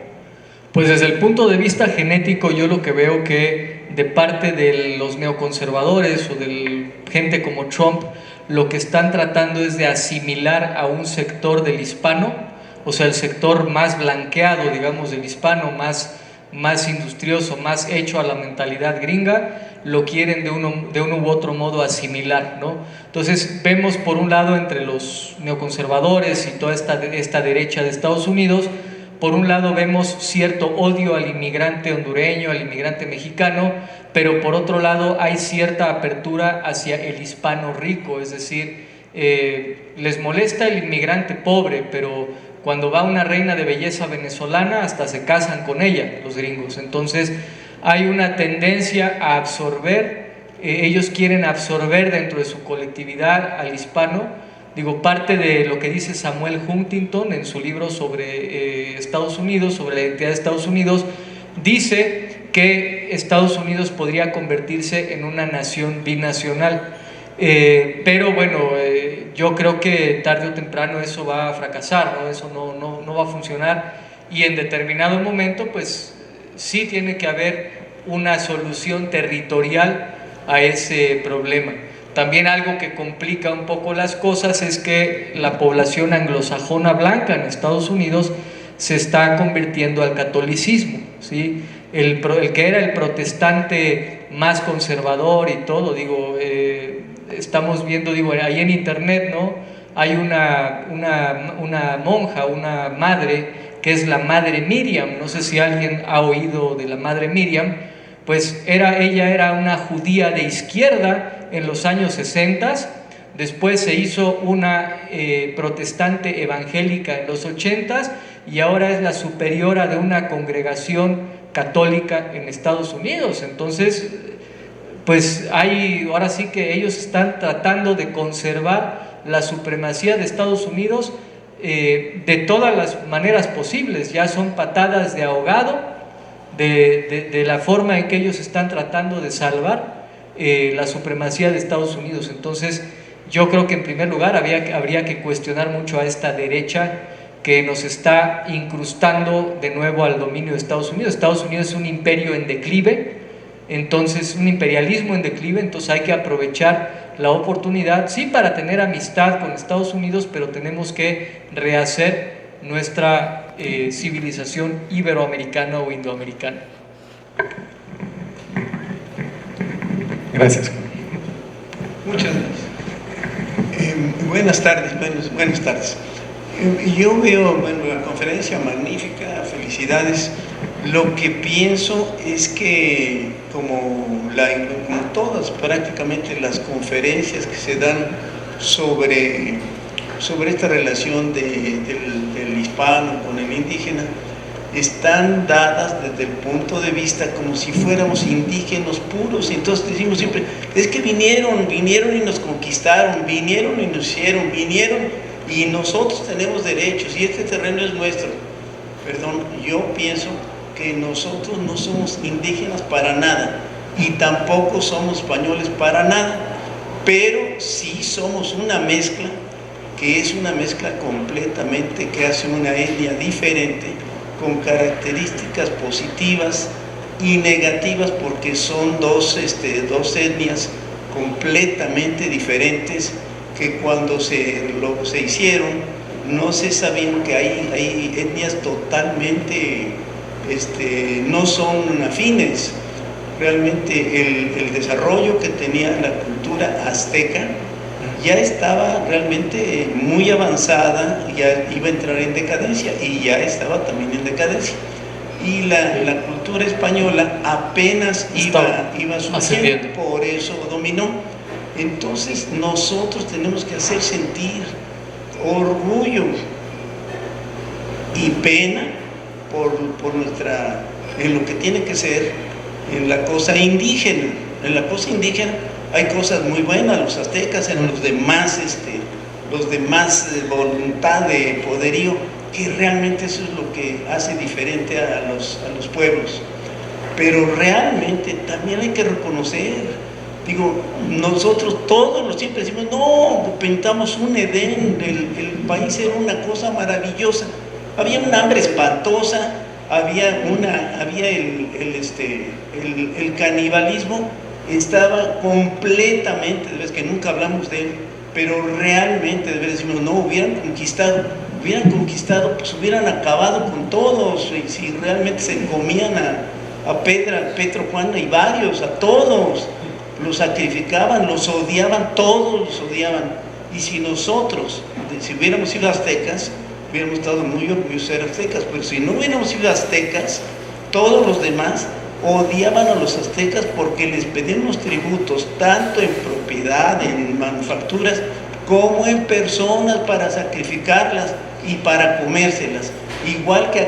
Pues desde el punto de vista genético yo lo que veo que de parte de los neoconservadores o de gente como Trump, lo que están tratando es de asimilar a un sector del hispano, o sea, el sector más blanqueado, digamos, del hispano, más industrioso, más hecho a la mentalidad gringa, lo quieren de uno u otro modo asimilar, ¿no? Entonces vemos por un lado entre los neoconservadores y toda esta derecha de Estados Unidos, por un lado vemos cierto odio al inmigrante hondureño, al inmigrante mexicano, pero por otro lado hay cierta apertura hacia el hispano rico, es decir, les molesta el inmigrante pobre, pero cuando va una reina de belleza venezolana hasta se casan con ella, los gringos. Entonces hay una tendencia a absorber, ellos quieren absorber dentro de su colectividad al hispano. Digo, parte de lo que dice Samuel Huntington en su libro sobre Estados Unidos, sobre la identidad de Estados Unidos, dice que Estados Unidos podría convertirse en una nación binacional. Pero bueno, yo creo que tarde o temprano eso va a fracasar, ¿no? Eso no va a funcionar, y en determinado momento pues sí tiene que haber una solución territorial a ese problema. También algo que complica un poco las cosas es que la población anglosajona blanca en Estados Unidos se está convirtiendo al catolicismo, ¿sí? El que era el protestante más conservador y todo, digo, estamos viendo, digo, ahí en internet, ¿no? Hay una monja, una madre, que es la Madre Miriam. No sé si alguien ha oído de la Madre Miriam. Pues ella era una judía de izquierda en los años 60, después se hizo una protestante evangélica en los 80 y ahora es la superiora de una congregación católica en Estados Unidos. Entonces, pues ahora sí que ellos están tratando de conservar la supremacía de Estados Unidos de todas las maneras posibles. Ya son patadas de ahogado de la forma en que ellos están tratando de salvar la supremacía de Estados Unidos. Entonces yo creo que en primer lugar habría que cuestionar mucho a esta derecha que nos está incrustando de nuevo al dominio de Estados Unidos. Estados Unidos es un imperio en declive, entonces un imperialismo en declive, entonces hay que aprovechar la oportunidad, sí, para tener amistad con Estados Unidos, pero tenemos que rehacer nuestra civilización iberoamericana o indoamericana. Gracias. Muchas gracias. Buenas tardes. Yo veo, la conferencia magnífica, felicidades. Lo que pienso es que, como todas prácticamente las conferencias que se dan sobre esta relación del hispano con el indígena, están dadas desde el punto de vista como si fuéramos indígenas puros. Entonces decimos siempre, es que vinieron y nos conquistaron, vinieron y nos hicieron, y nosotros tenemos derechos y este terreno es nuestro. Perdón, yo pienso que nosotros no somos indígenas para nada y tampoco somos españoles para nada, pero sí somos una mezcla, que es una mezcla completamente que hace una etnia diferente, con características positivas y negativas, porque son dos etnias completamente diferentes, que cuando se hicieron no se sabían que hay etnias totalmente no son afines. Realmente el desarrollo que tenía la cultura azteca ya estaba realmente muy avanzada, ya iba a entrar en decadencia y ya estaba también en decadencia. Y la cultura española apenas iba surgiendo, por eso dominó. Entonces nosotros tenemos que hacer sentir orgullo y pena por en lo que tiene que ser en la cosa indígena. En la cosa indígena hay cosas muy buenas. Los aztecas eran los de más voluntad de poderío, que realmente eso es lo que hace diferente a los pueblos. Pero realmente también hay que reconocer, nosotros todos siempre decimos, no, pintamos un Edén, el país era una cosa maravillosa, había un hambre espantosa, había el canibalismo, estaba completamente, de vez que nunca hablamos de él, pero realmente de vez decimos, no, hubieran conquistado, pues hubieran acabado con todos, y si realmente se comían a Petro, Juana y varios, a todos, los sacrificaban, los odiaban, todos los odiaban. Y si nosotros, si hubiéramos sido aztecas, hubiéramos estado muy orgullosos de ser aztecas, pero si no hubiéramos sido aztecas, todos los demás odiaban a los aztecas porque les pedíamos tributos, tanto en propiedad, en manufacturas, como en personas para sacrificarlas y para comérselas. Igual que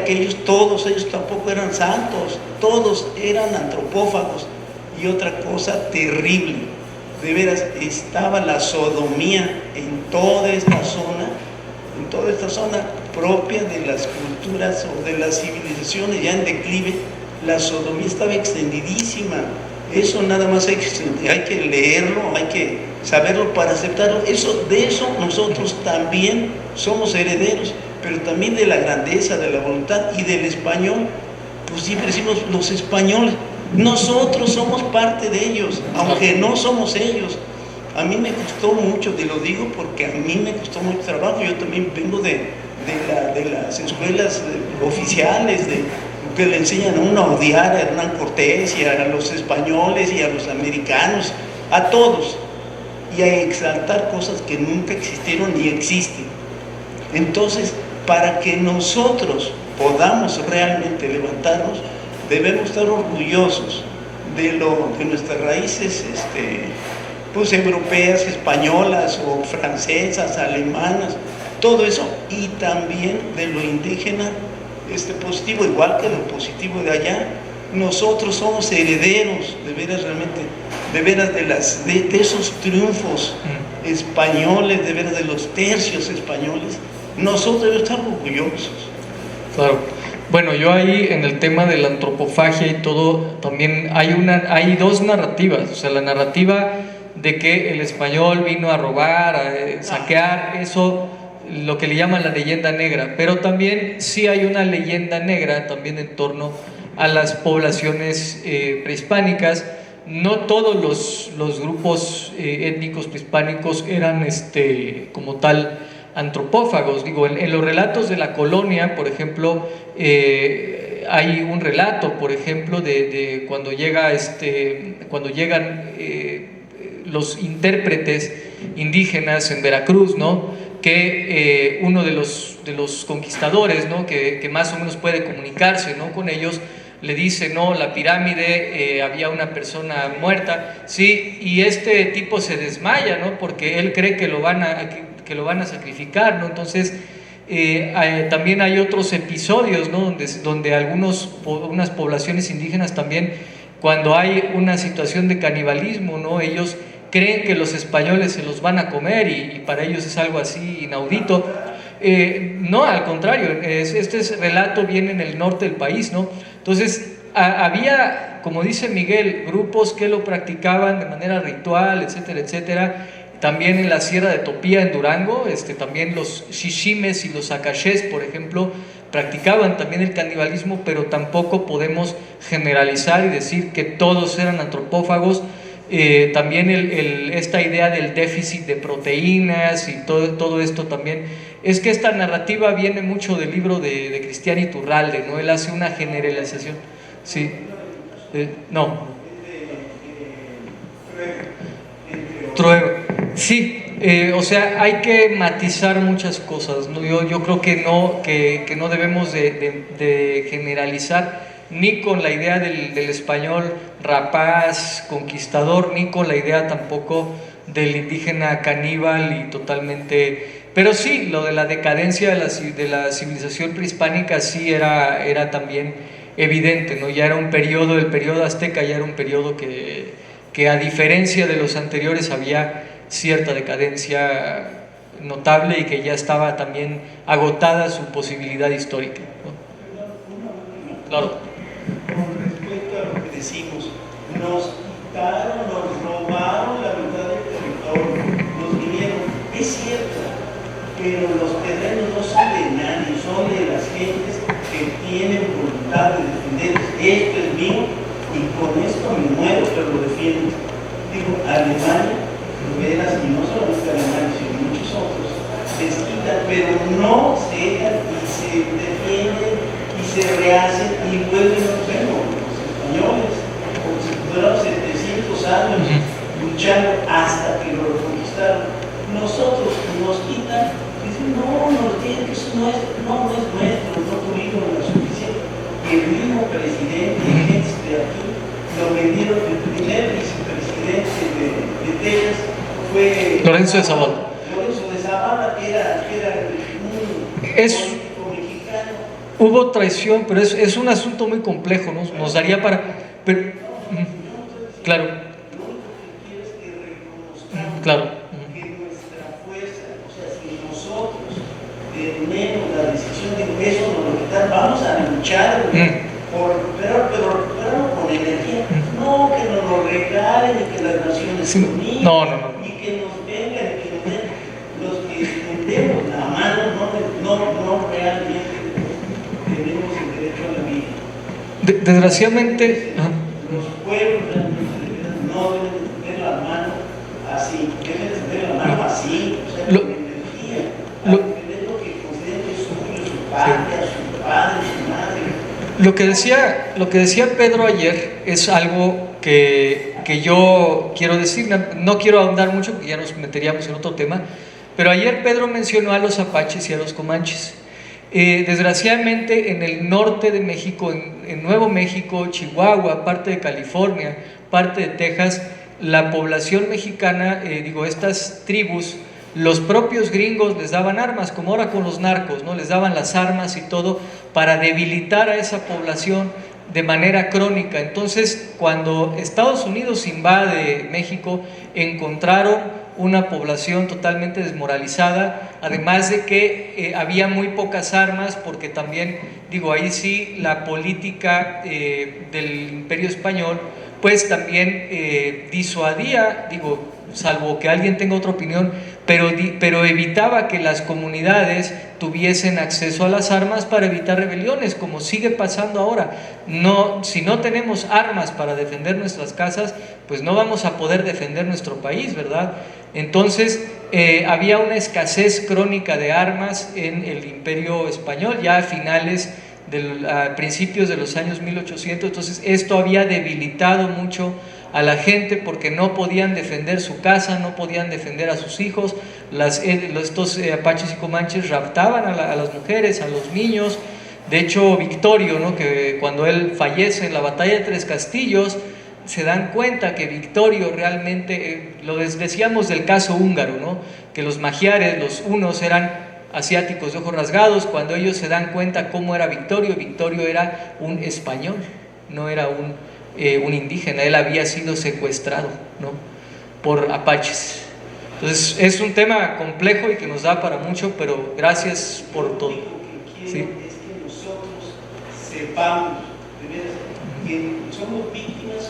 todos ellos tampoco eran santos, todos eran antropófagos. Y otra cosa terrible, de veras, estaba la sodomía en toda esta zona propia de las culturas o de las civilizaciones ya en declive. La sodomía estaba extendidísima. Eso nada más hay que leerlo, hay que saberlo para aceptarlo. De eso nosotros también somos herederos, pero también de la grandeza, de la voluntad y del español. Pues siempre decimos los españoles, nosotros somos parte de ellos, aunque no somos ellos. A mí me costó mucho, te lo digo porque a mí me costó mucho trabajo. Yo también vengo de las escuelas oficiales, que le enseñan a uno a odiar a Hernán Cortés y a los españoles y a los americanos, a todos, y a exaltar cosas que nunca existieron ni existen. Entonces, para que nosotros podamos realmente levantarnos, debemos estar orgullosos de nuestras raíces pues europeas, españolas o francesas, alemanas, todo eso, y también de lo indígena positivo, igual que lo positivo de allá. Nosotros somos herederos, de veras, realmente, de veras, de esos triunfos españoles, de veras, de los tercios españoles. Nosotros debemos estar orgullosos. Claro. Bueno, yo ahí en el tema de la antropofagia y todo, también hay dos narrativas. O sea, la narrativa de que el español vino a robar, a saquear, eso, lo que le llaman la leyenda negra, pero también sí hay una leyenda negra también en torno a las poblaciones prehispánicas. No todos los grupos étnicos prehispánicos eran como tal antropófagos. Digo, en los relatos de la colonia, por ejemplo, hay un relato, por ejemplo, de cuando llegan los intérpretes indígenas en Veracruz, ¿no? Que uno de los conquistadores, ¿no? que más o menos puede comunicarse, ¿no? con ellos, le dice, no, la pirámide, había una persona muerta, sí, y este tipo se desmaya, ¿no? Porque él cree que lo van a sacrificar, ¿no? Entonces, también hay otros episodios, ¿no? donde unas poblaciones indígenas también, cuando hay una situación de canibalismo, ¿no? Ellos creen que los españoles se los van a comer y para ellos es algo así inaudito. No, al contrario, este relato viene en el norte del país, ¿no? Entonces, había, como dice Miguel, grupos que lo practicaban de manera ritual, etcétera, etcétera. También en la Sierra de Topía, en Durango, también los xiximés y los acachés, por ejemplo, practicaban también el canibalismo, pero tampoco podemos generalizar y decir que todos eran antropófagos. También esta idea del déficit de proteínas y todo esto también, es que esta narrativa viene mucho del libro de Cristián Iturralde, ¿no? Él hace una generalización. Sí. No. Trueba. Sí, o sea, hay que matizar muchas cosas, ¿no? Yo creo que no debemos de generalizar, ni con la idea del español rapaz, conquistador, ni con la idea tampoco del indígena caníbal y totalmente... Pero sí, lo de la decadencia de la civilización prehispánica sí era también evidente, ¿no? Ya era el periodo azteca ya era un periodo que a diferencia de los anteriores había cierta decadencia notable y que ya estaba también agotada su posibilidad histórica, ¿no? Claro. Con respecto a lo que decimos, nos quitaron, nos robaron la mitad del territorio, nos vinieron, es cierto, pero los terrenos no son de nadie, son de las gentes que tienen voluntad de defender, esto es mío y con esto me muero, pero lo defiendo. Digo, Alemania, veras, y no solamente Alemania, sino muchos otros, les quitan, pero no cedan y se defienden y se rehacen y vuelven a bueno, los españoles, como si duraron 700 años luchando hasta que lo reconquistaron. Nosotros nos quitan, dicen, no, nos tienen que eso no es nuestro, no tuvimos la suficiente. Y el mismo presidente de aquí lo vendieron, el primer vicepresidente de Texas fue Lorenzo de Zavala. Lorenzo de Zavala, que era un político mexicano. Hubo traición, pero es un asunto muy complejo, ¿no? Nos daría para... Pero, claro. Lo único que quiero es que reconozcamos claro. que nuestra fuerza, o sea, si nosotros tenemos la decisión de que eso nos lo quitar, vamos a luchar pero con energía. No que nos lo regalen y que las Naciones Unidas y que nos vengan y que nos den los que tendemos la mano, no realmente tenemos el derecho a la vida. Desgraciadamente, Los pueblos realmente no deben tener la mano así, deben tener la mano así, o sea, con energía, a defender lo que consideren que es suyo, su patria, su padre, su madre. Lo que decía Pedro ayer es algo que yo quiero decir, no quiero ahondar mucho porque ya nos meteríamos en otro tema, pero ayer Pedro mencionó a los apaches y a los comanches. Desgraciadamente en el norte de México, en Nuevo México, Chihuahua, parte de California, parte de Texas, la población mexicana, estas tribus los propios gringos les daban armas, como ahora con los narcos, ¿no? Les daban las armas y todo para debilitar a esa población de manera crónica. Entonces, cuando Estados Unidos invade México, encontraron una población totalmente desmoralizada, además de que había muy pocas armas, porque también, digo, ahí sí la política del Imperio Español, pues también disuadía, digo, salvo que alguien tenga otra opinión, pero evitaba que las comunidades tuviesen acceso a las armas para evitar rebeliones, como sigue pasando ahora. No, si no tenemos armas para defender nuestras casas, pues no vamos a poder defender nuestro país, ¿verdad? Entonces, había una escasez crónica de armas en el Imperio Español, ya a principios de los años 1800, entonces esto había debilitado mucho a la gente porque no podían defender su casa, no podían defender a sus hijos. Estos apaches y comanches raptaban a las mujeres, a los niños. De hecho, Victorio, ¿no?, que cuando él fallece en la batalla de Tres Castillos, se dan cuenta que Victorio realmente, lo decíamos del caso húngaro, ¿no?, que los magiares, los hunos, eran asiáticos de ojos rasgados. Cuando ellos se dan cuenta cómo era Victorio era un español, no era un indígena, él había sido secuestrado, ¿no?, por apaches. Entonces es un tema complejo y que nos da para mucho, pero gracias por todo. ¿Sí? Es que nosotros sepamos que somos víctimas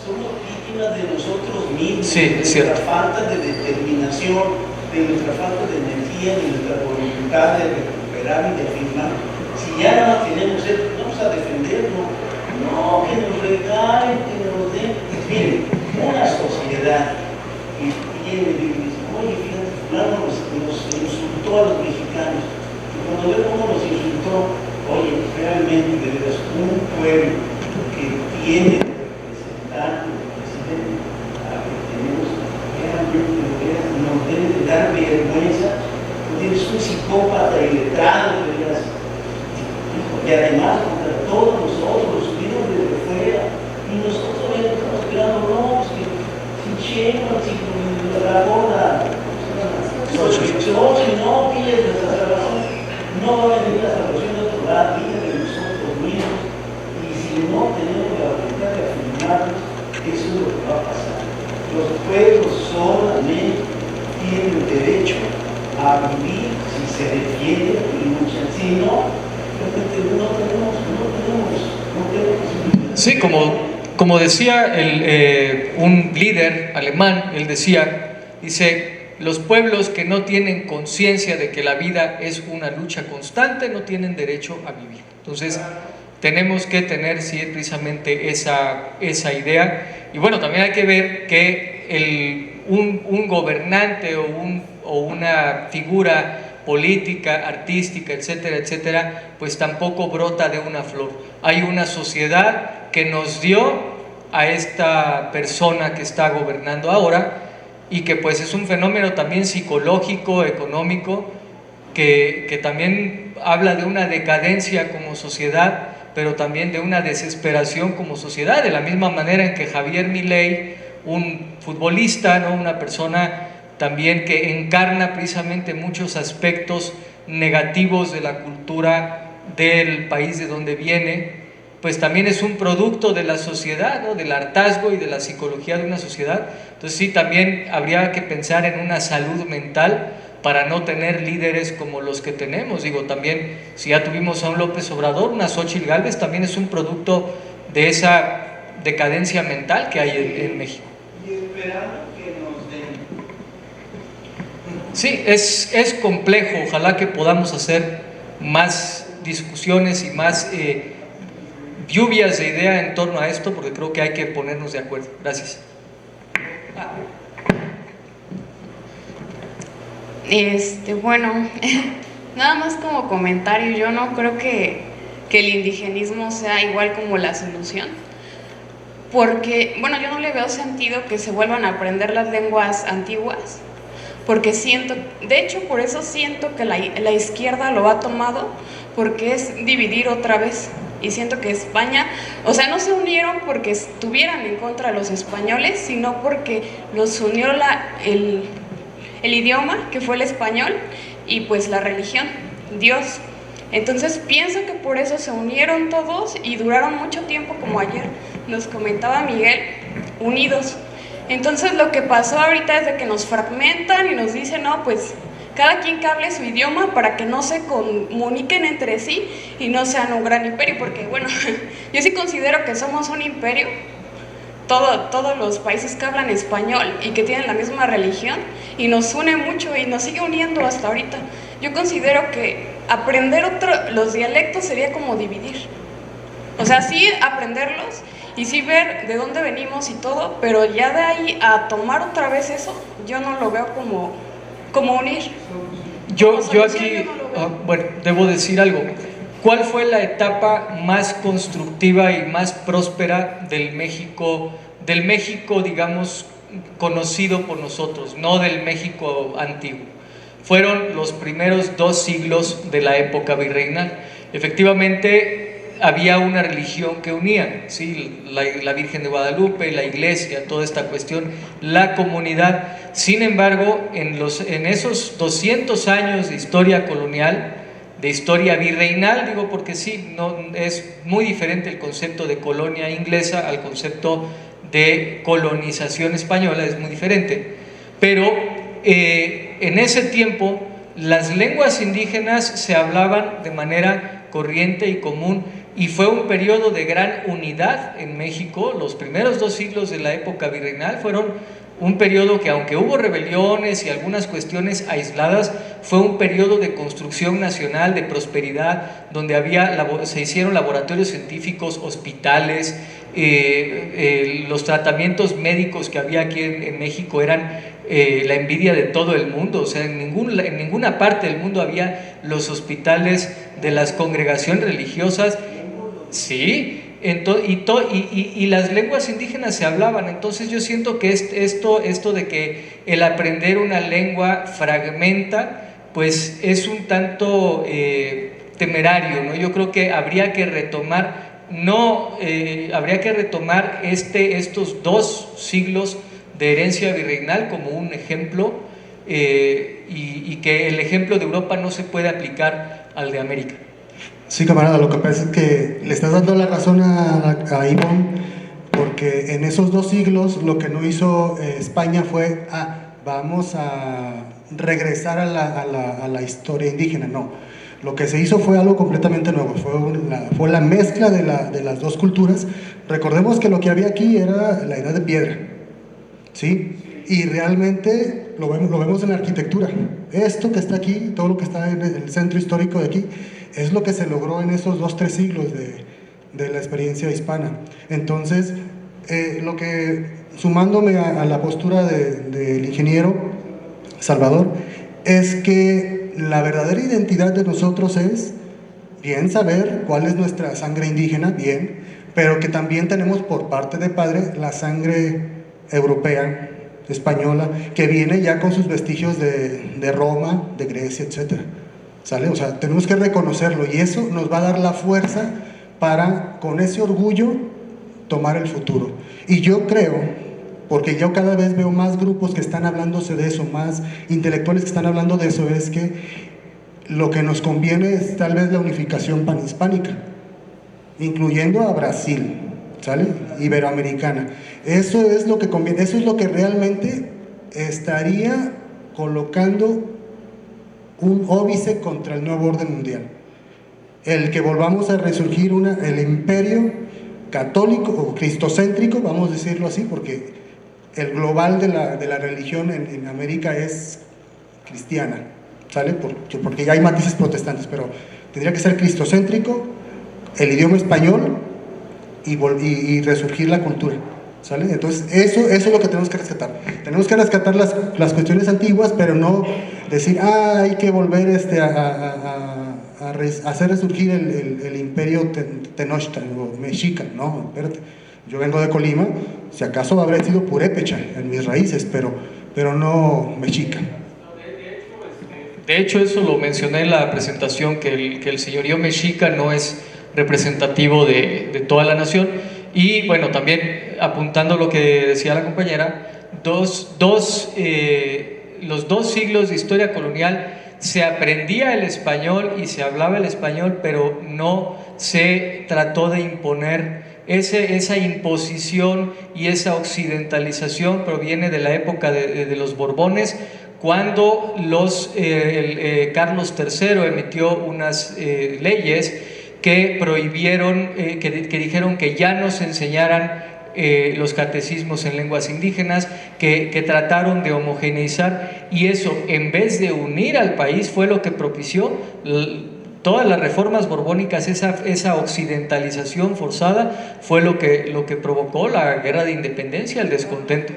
de nosotros mismos, sí, de nuestra falta de determinación, de nuestra falta de energía, de nuestra voluntad de recuperar y de afirmar. Si ya no tenemos esto, vamos a defenderlo. No, que nos regalen, que nos den. Miren, una sociedad que tiene, dice, oye, fíjate, fulano nos insultó a los mexicanos. Y cuando ve cómo nos insultó, oye, realmente, de veras, un pueblo que tiene representante, presidente, a que tenemos, realmente, nos debe de dar vergüenza, porque eres un psicópata iletrado, de veras. Y además, contra todos nosotros, vienen desde fuera, y nosotros ya estamos esperando, no, si Chema, si la gorda, no pide nuestra salvación, no va a venir la salvación de otro lado, viene de nosotros mismos, y si no tenemos la voluntad de afirmarnos, eso es lo que va a pasar. Los pueblos solamente tienen derecho a vivir si se defienden y luchan, si no, no tenemos. Sí, como decía un líder alemán, él dice, los pueblos que no tienen conciencia de que la vida es una lucha constante no tienen derecho a vivir. Entonces, tenemos que tener, sí, precisamente esa idea. Y bueno, también hay que ver que un gobernante o una figura política, artística, etcétera, etcétera, pues tampoco brota de una flor. Hay una sociedad que nos dio a esta persona que está gobernando ahora y que pues es un fenómeno también psicológico, económico, que también habla de una decadencia como sociedad, pero también de una desesperación como sociedad, de la misma manera en que Javier Milei, un futbolista, ¿no?, una persona también que encarna precisamente muchos aspectos negativos de la cultura del país de donde viene, pues también es un producto de la sociedad, ¿no?, del hartazgo y de la psicología de una sociedad. Entonces sí, también habría que pensar en una salud mental para no tener líderes como los que tenemos. Digo, también si ya tuvimos a un López Obrador, una Xóchitl Gálvez, también es un producto de esa decadencia mental que hay en México. Y esperando que nos den. Sí, es complejo. Ojalá que podamos hacer más discusiones y más lluvias de idea en torno a esto, porque creo que hay que ponernos de acuerdo. Gracias. Bueno, nada más como comentario, yo no creo que el indigenismo sea igual como la solución, porque, bueno, yo no le veo sentido que se vuelvan a aprender las lenguas antiguas, porque de hecho por eso siento que la izquierda lo ha tomado, porque es dividir otra vez, y siento que España, o sea, no se unieron porque estuvieran en contra de los españoles, sino porque los unió el idioma, que fue el español, y pues la religión, Dios. Entonces pienso que por eso se unieron todos y duraron mucho tiempo, como ayer nos comentaba Miguel, unidos. Entonces lo que pasó ahorita es de que nos fragmentan y nos dicen, no, pues cada quien que hable su idioma para que no se comuniquen entre sí y no sean un gran imperio, porque bueno, yo sí considero que somos un imperio, todos los países que hablan español y que tienen la misma religión, y nos une mucho y nos sigue uniendo hasta ahorita. Yo considero que aprender los dialectos sería como dividir. O sea, sí aprenderlos y sí ver de dónde venimos y todo, pero ya de ahí a tomar otra vez eso, yo no lo veo como unir. Yo aquí, bueno, debo decir algo. ¿Cuál fue la etapa más constructiva y más próspera del México, digamos, conocido por nosotros, no del México antiguo? Fueron los primeros 2 siglos de la época virreinal. Efectivamente, había una religión que unía, ¿sí? La Virgen de Guadalupe, la iglesia, toda esta cuestión, la comunidad. Sin embargo, en esos 200 años de historia colonial, de historia virreinal, digo porque sí, no, es muy diferente el concepto de colonia inglesa al concepto de colonización española, es muy diferente, pero en ese tiempo las lenguas indígenas se hablaban de manera corriente y común, y fue un periodo de gran unidad en México. Los primeros 2 siglos de la época virreinal fueron un periodo que, aunque hubo rebeliones y algunas cuestiones aisladas, fue un periodo de construcción nacional, de prosperidad, donde se hicieron laboratorios científicos, hospitales, los tratamientos médicos que había aquí en México eran la envidia de todo el mundo. O sea, en ninguna parte del mundo había los hospitales de las congregaciones religiosas. Sí, y las lenguas indígenas se hablaban. Entonces yo siento que esto de que el aprender una lengua fragmenta, pues es un tanto temerario, ¿no? Yo creo que habría que retomar estos 2 siglos de herencia virreinal como un ejemplo, y que el ejemplo de Europa no se puede aplicar al de América. Sí, camarada, lo que pasa es que le estás dando la razón a Ivonne, porque en esos 2 siglos lo que no hizo España fue, vamos a regresar a la historia indígena. No, lo que se hizo fue algo completamente nuevo, fue la mezcla de las 2 culturas. Recordemos que lo que había aquí era la edad de piedra, ¿sí? Y realmente lo vemos en la arquitectura. Esto que está aquí, todo lo que está en el centro histórico de aquí, es lo que se logró en esos 2-3 siglos de la experiencia hispana. Entonces, sumándome a la postura del ingeniero Salvador, es que la verdadera identidad de nosotros es, bien, saber cuál es nuestra sangre indígena, bien, pero que también tenemos por parte de padre la sangre europea, española, que viene ya con sus vestigios de Roma, de Grecia, etc. ¿Sale? O sea, tenemos que reconocerlo, y eso nos va a dar la fuerza para, con ese orgullo, tomar el futuro. Y yo creo, porque yo cada vez veo más grupos que están hablándose de eso, más intelectuales que están hablando de eso, es que lo que nos conviene es tal vez la unificación panhispánica, incluyendo a Brasil, ¿sale? Iberoamericana. Eso es lo que conviene, eso es lo que realmente estaría colocando un óbice contra el nuevo orden mundial. El que volvamos a resurgir el imperio católico o cristocéntrico, vamos a decirlo así, porque el global de la religión en América es cristiana, ¿sale? Porque ya hay matices protestantes, pero tendría que ser cristocéntrico, el idioma español y resurgir la cultura, ¿sale? Entonces eso es lo que tenemos que rescatar. Tenemos que rescatar las cuestiones antiguas, pero no decir, hay que volver a hacer resurgir el imperio Tenochtitlan o mexica. No, espérate, yo vengo de Colima, si acaso habré sido purépecha en mis raíces, pero no mexica. De hecho, eso lo mencioné en la presentación, que el señorío mexica no es representativo de toda la nación. Y bueno, también apuntando lo que decía la compañera, dos los 2 siglos de historia colonial se aprendía el español y se hablaba el español, pero no se trató de imponer. Esa imposición y esa occidentalización proviene de la época de los Borbones, cuando Carlos III emitió unas leyes que prohibieron, que dijeron que ya no se enseñaran los catecismos en lenguas indígenas, que trataron de homogeneizar, y eso, en vez de unir al país, fue lo que propició todas las reformas borbónicas. Esa occidentalización forzada fue lo que provocó la guerra de independencia, el descontento.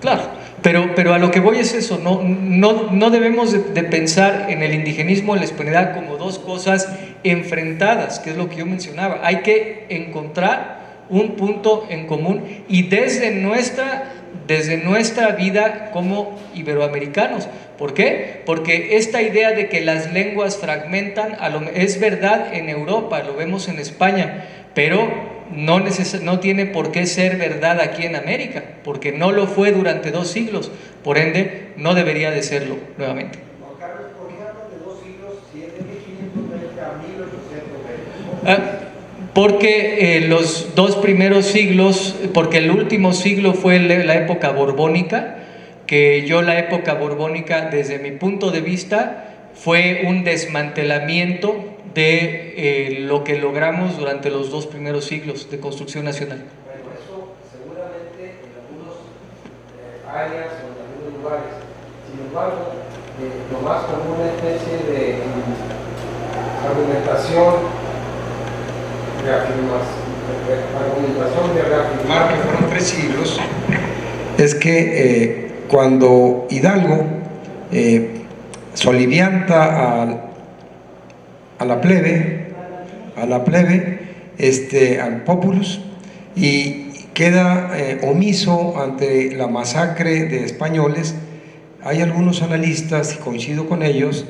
Claro, pero a lo que voy es eso, no debemos de pensar en el indigenismo, en la hispanidad, como 2 cosas enfrentadas, que es lo que yo mencionaba. Hay que encontrar un punto en común, y desde nuestra vida como iberoamericanos. ¿Por qué? Porque esta idea de que las lenguas fragmentan es verdad en Europa, lo vemos en España, pero no tiene por qué ser verdad aquí en América, porque no lo fue durante 2 siglos, por ende no debería de serlo nuevamente. Juan Carlos, ¿por qué hablan de 2 siglos si es de 1520 a 1820? Porque los 2 primeros siglos, porque el último siglo fue la época borbónica, que la época borbónica, desde mi punto de vista, fue un desmantelamiento de lo que logramos durante los 2 primeros siglos de construcción nacional. Bueno, eso seguramente en algunas áreas o en algunos lugares. Sin embargo, lo más como una especie de argumentación de reafirmar que fueron 3 siglos, es que cuando Hidalgo solivianta a la plebe, al populus, y queda omiso ante la masacre de españoles, hay algunos analistas, y coincido con ellos,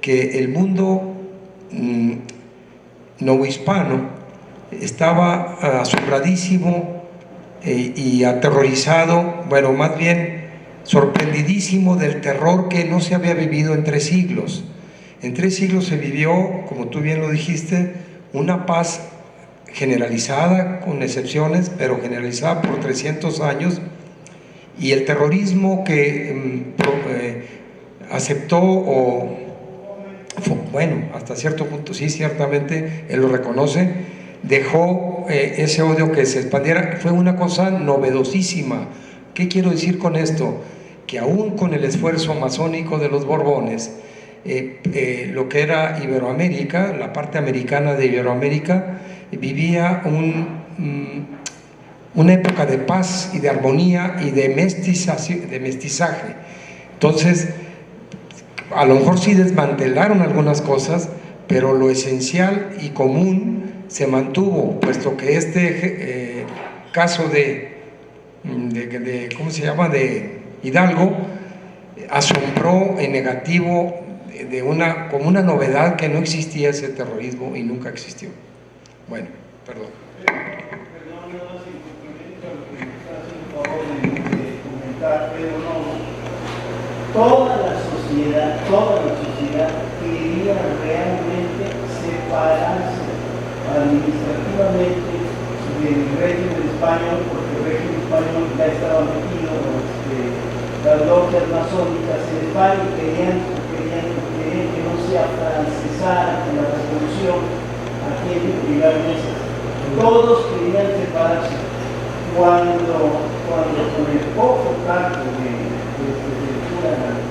que el mundo novohispano estaba asombradísimo y aterrorizado, bueno, más bien sorprendidísimo del terror que no se había vivido en 3 siglos. En 3 siglos se vivió, como tú bien lo dijiste, una paz generalizada, con excepciones, pero generalizada por 300 años, y el terrorismo que aceptó, bueno, hasta cierto punto sí, ciertamente, él lo reconoce, dejó ese odio que se expandiera. Fue una cosa novedosísima. ¿Qué quiero decir con esto? Que aún con el esfuerzo masónico de los Borbones, lo que era Iberoamérica, la parte americana de Iberoamérica, vivía una época de paz y de armonía y de mestizaje. Entonces, a lo mejor sí desmantelaron algunas cosas, pero lo esencial y común se mantuvo, puesto que este caso ¿cómo se llama?, de Hidalgo, asombró en negativo como una novedad, que no existía ese terrorismo y nunca existió. Bueno, perdón. Toda la sociedad quería realmente separarse administrativamente del régimen español, porque el régimen español ya estaba metido, las logias masónicas en España, y querían que no se afrancesara con la revolución aquello que iba a mesas. Todos querían separarse. Cuando con el poco tacto de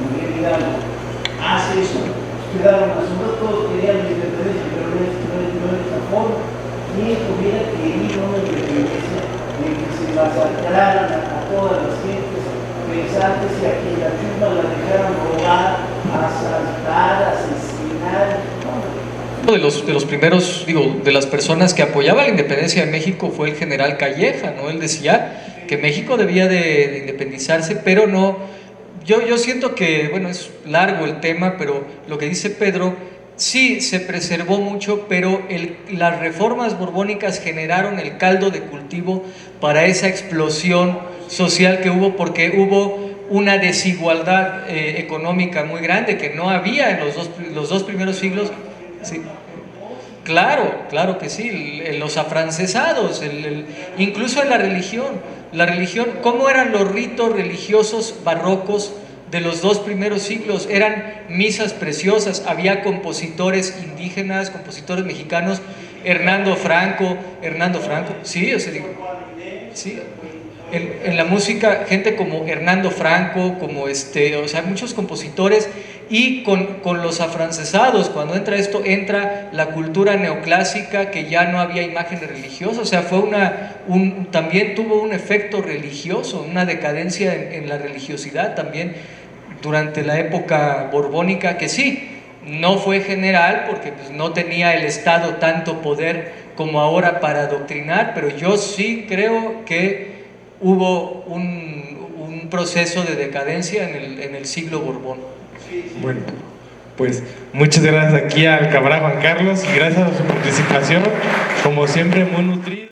Miguel Hidalgo hace eso, quedaron asombrados, todos querían la independencia, pero no de esa forma. ¿Quién hubiera querido una independencia en que se masacraran a todas las gentes pensantes y a quien la misma la dejaran robar, asaltar, asesinar? Uno de los primeros, de las personas que apoyaba la independencia de México fue el general Calleja, ¿no? Él decía que México debía de independizarse, pero no. Yo siento que, bueno, es largo el tema, pero lo que dice Pedro sí, se preservó mucho, pero las reformas borbónicas generaron el caldo de cultivo para esa explosión social que hubo, porque hubo una desigualdad económica muy grande que no había en los dos primeros siglos. Sí. Claro, claro que sí, los afrancesados, incluso en la religión, ¿cómo eran los ritos religiosos barrocos de los dos primeros siglos? Eran misas preciosas, había compositores indígenas, compositores mexicanos, Hernando Franco, sí, o sea, sí. En la música, gente como Hernando Franco, como o sea, muchos compositores, y con los afrancesados, cuando entra esto, entra la cultura neoclásica, que ya no había imágenes religiosas, o sea, también tuvo un efecto religioso, una decadencia en la religiosidad también durante la época borbónica, que sí, no fue general, porque pues, no tenía el Estado tanto poder como ahora para adoctrinar, pero yo sí creo que hubo un proceso de decadencia en el siglo Borbón. Bueno, pues muchas gracias aquí al camarada Juan Carlos y gracias a su participación, como siempre muy nutrida.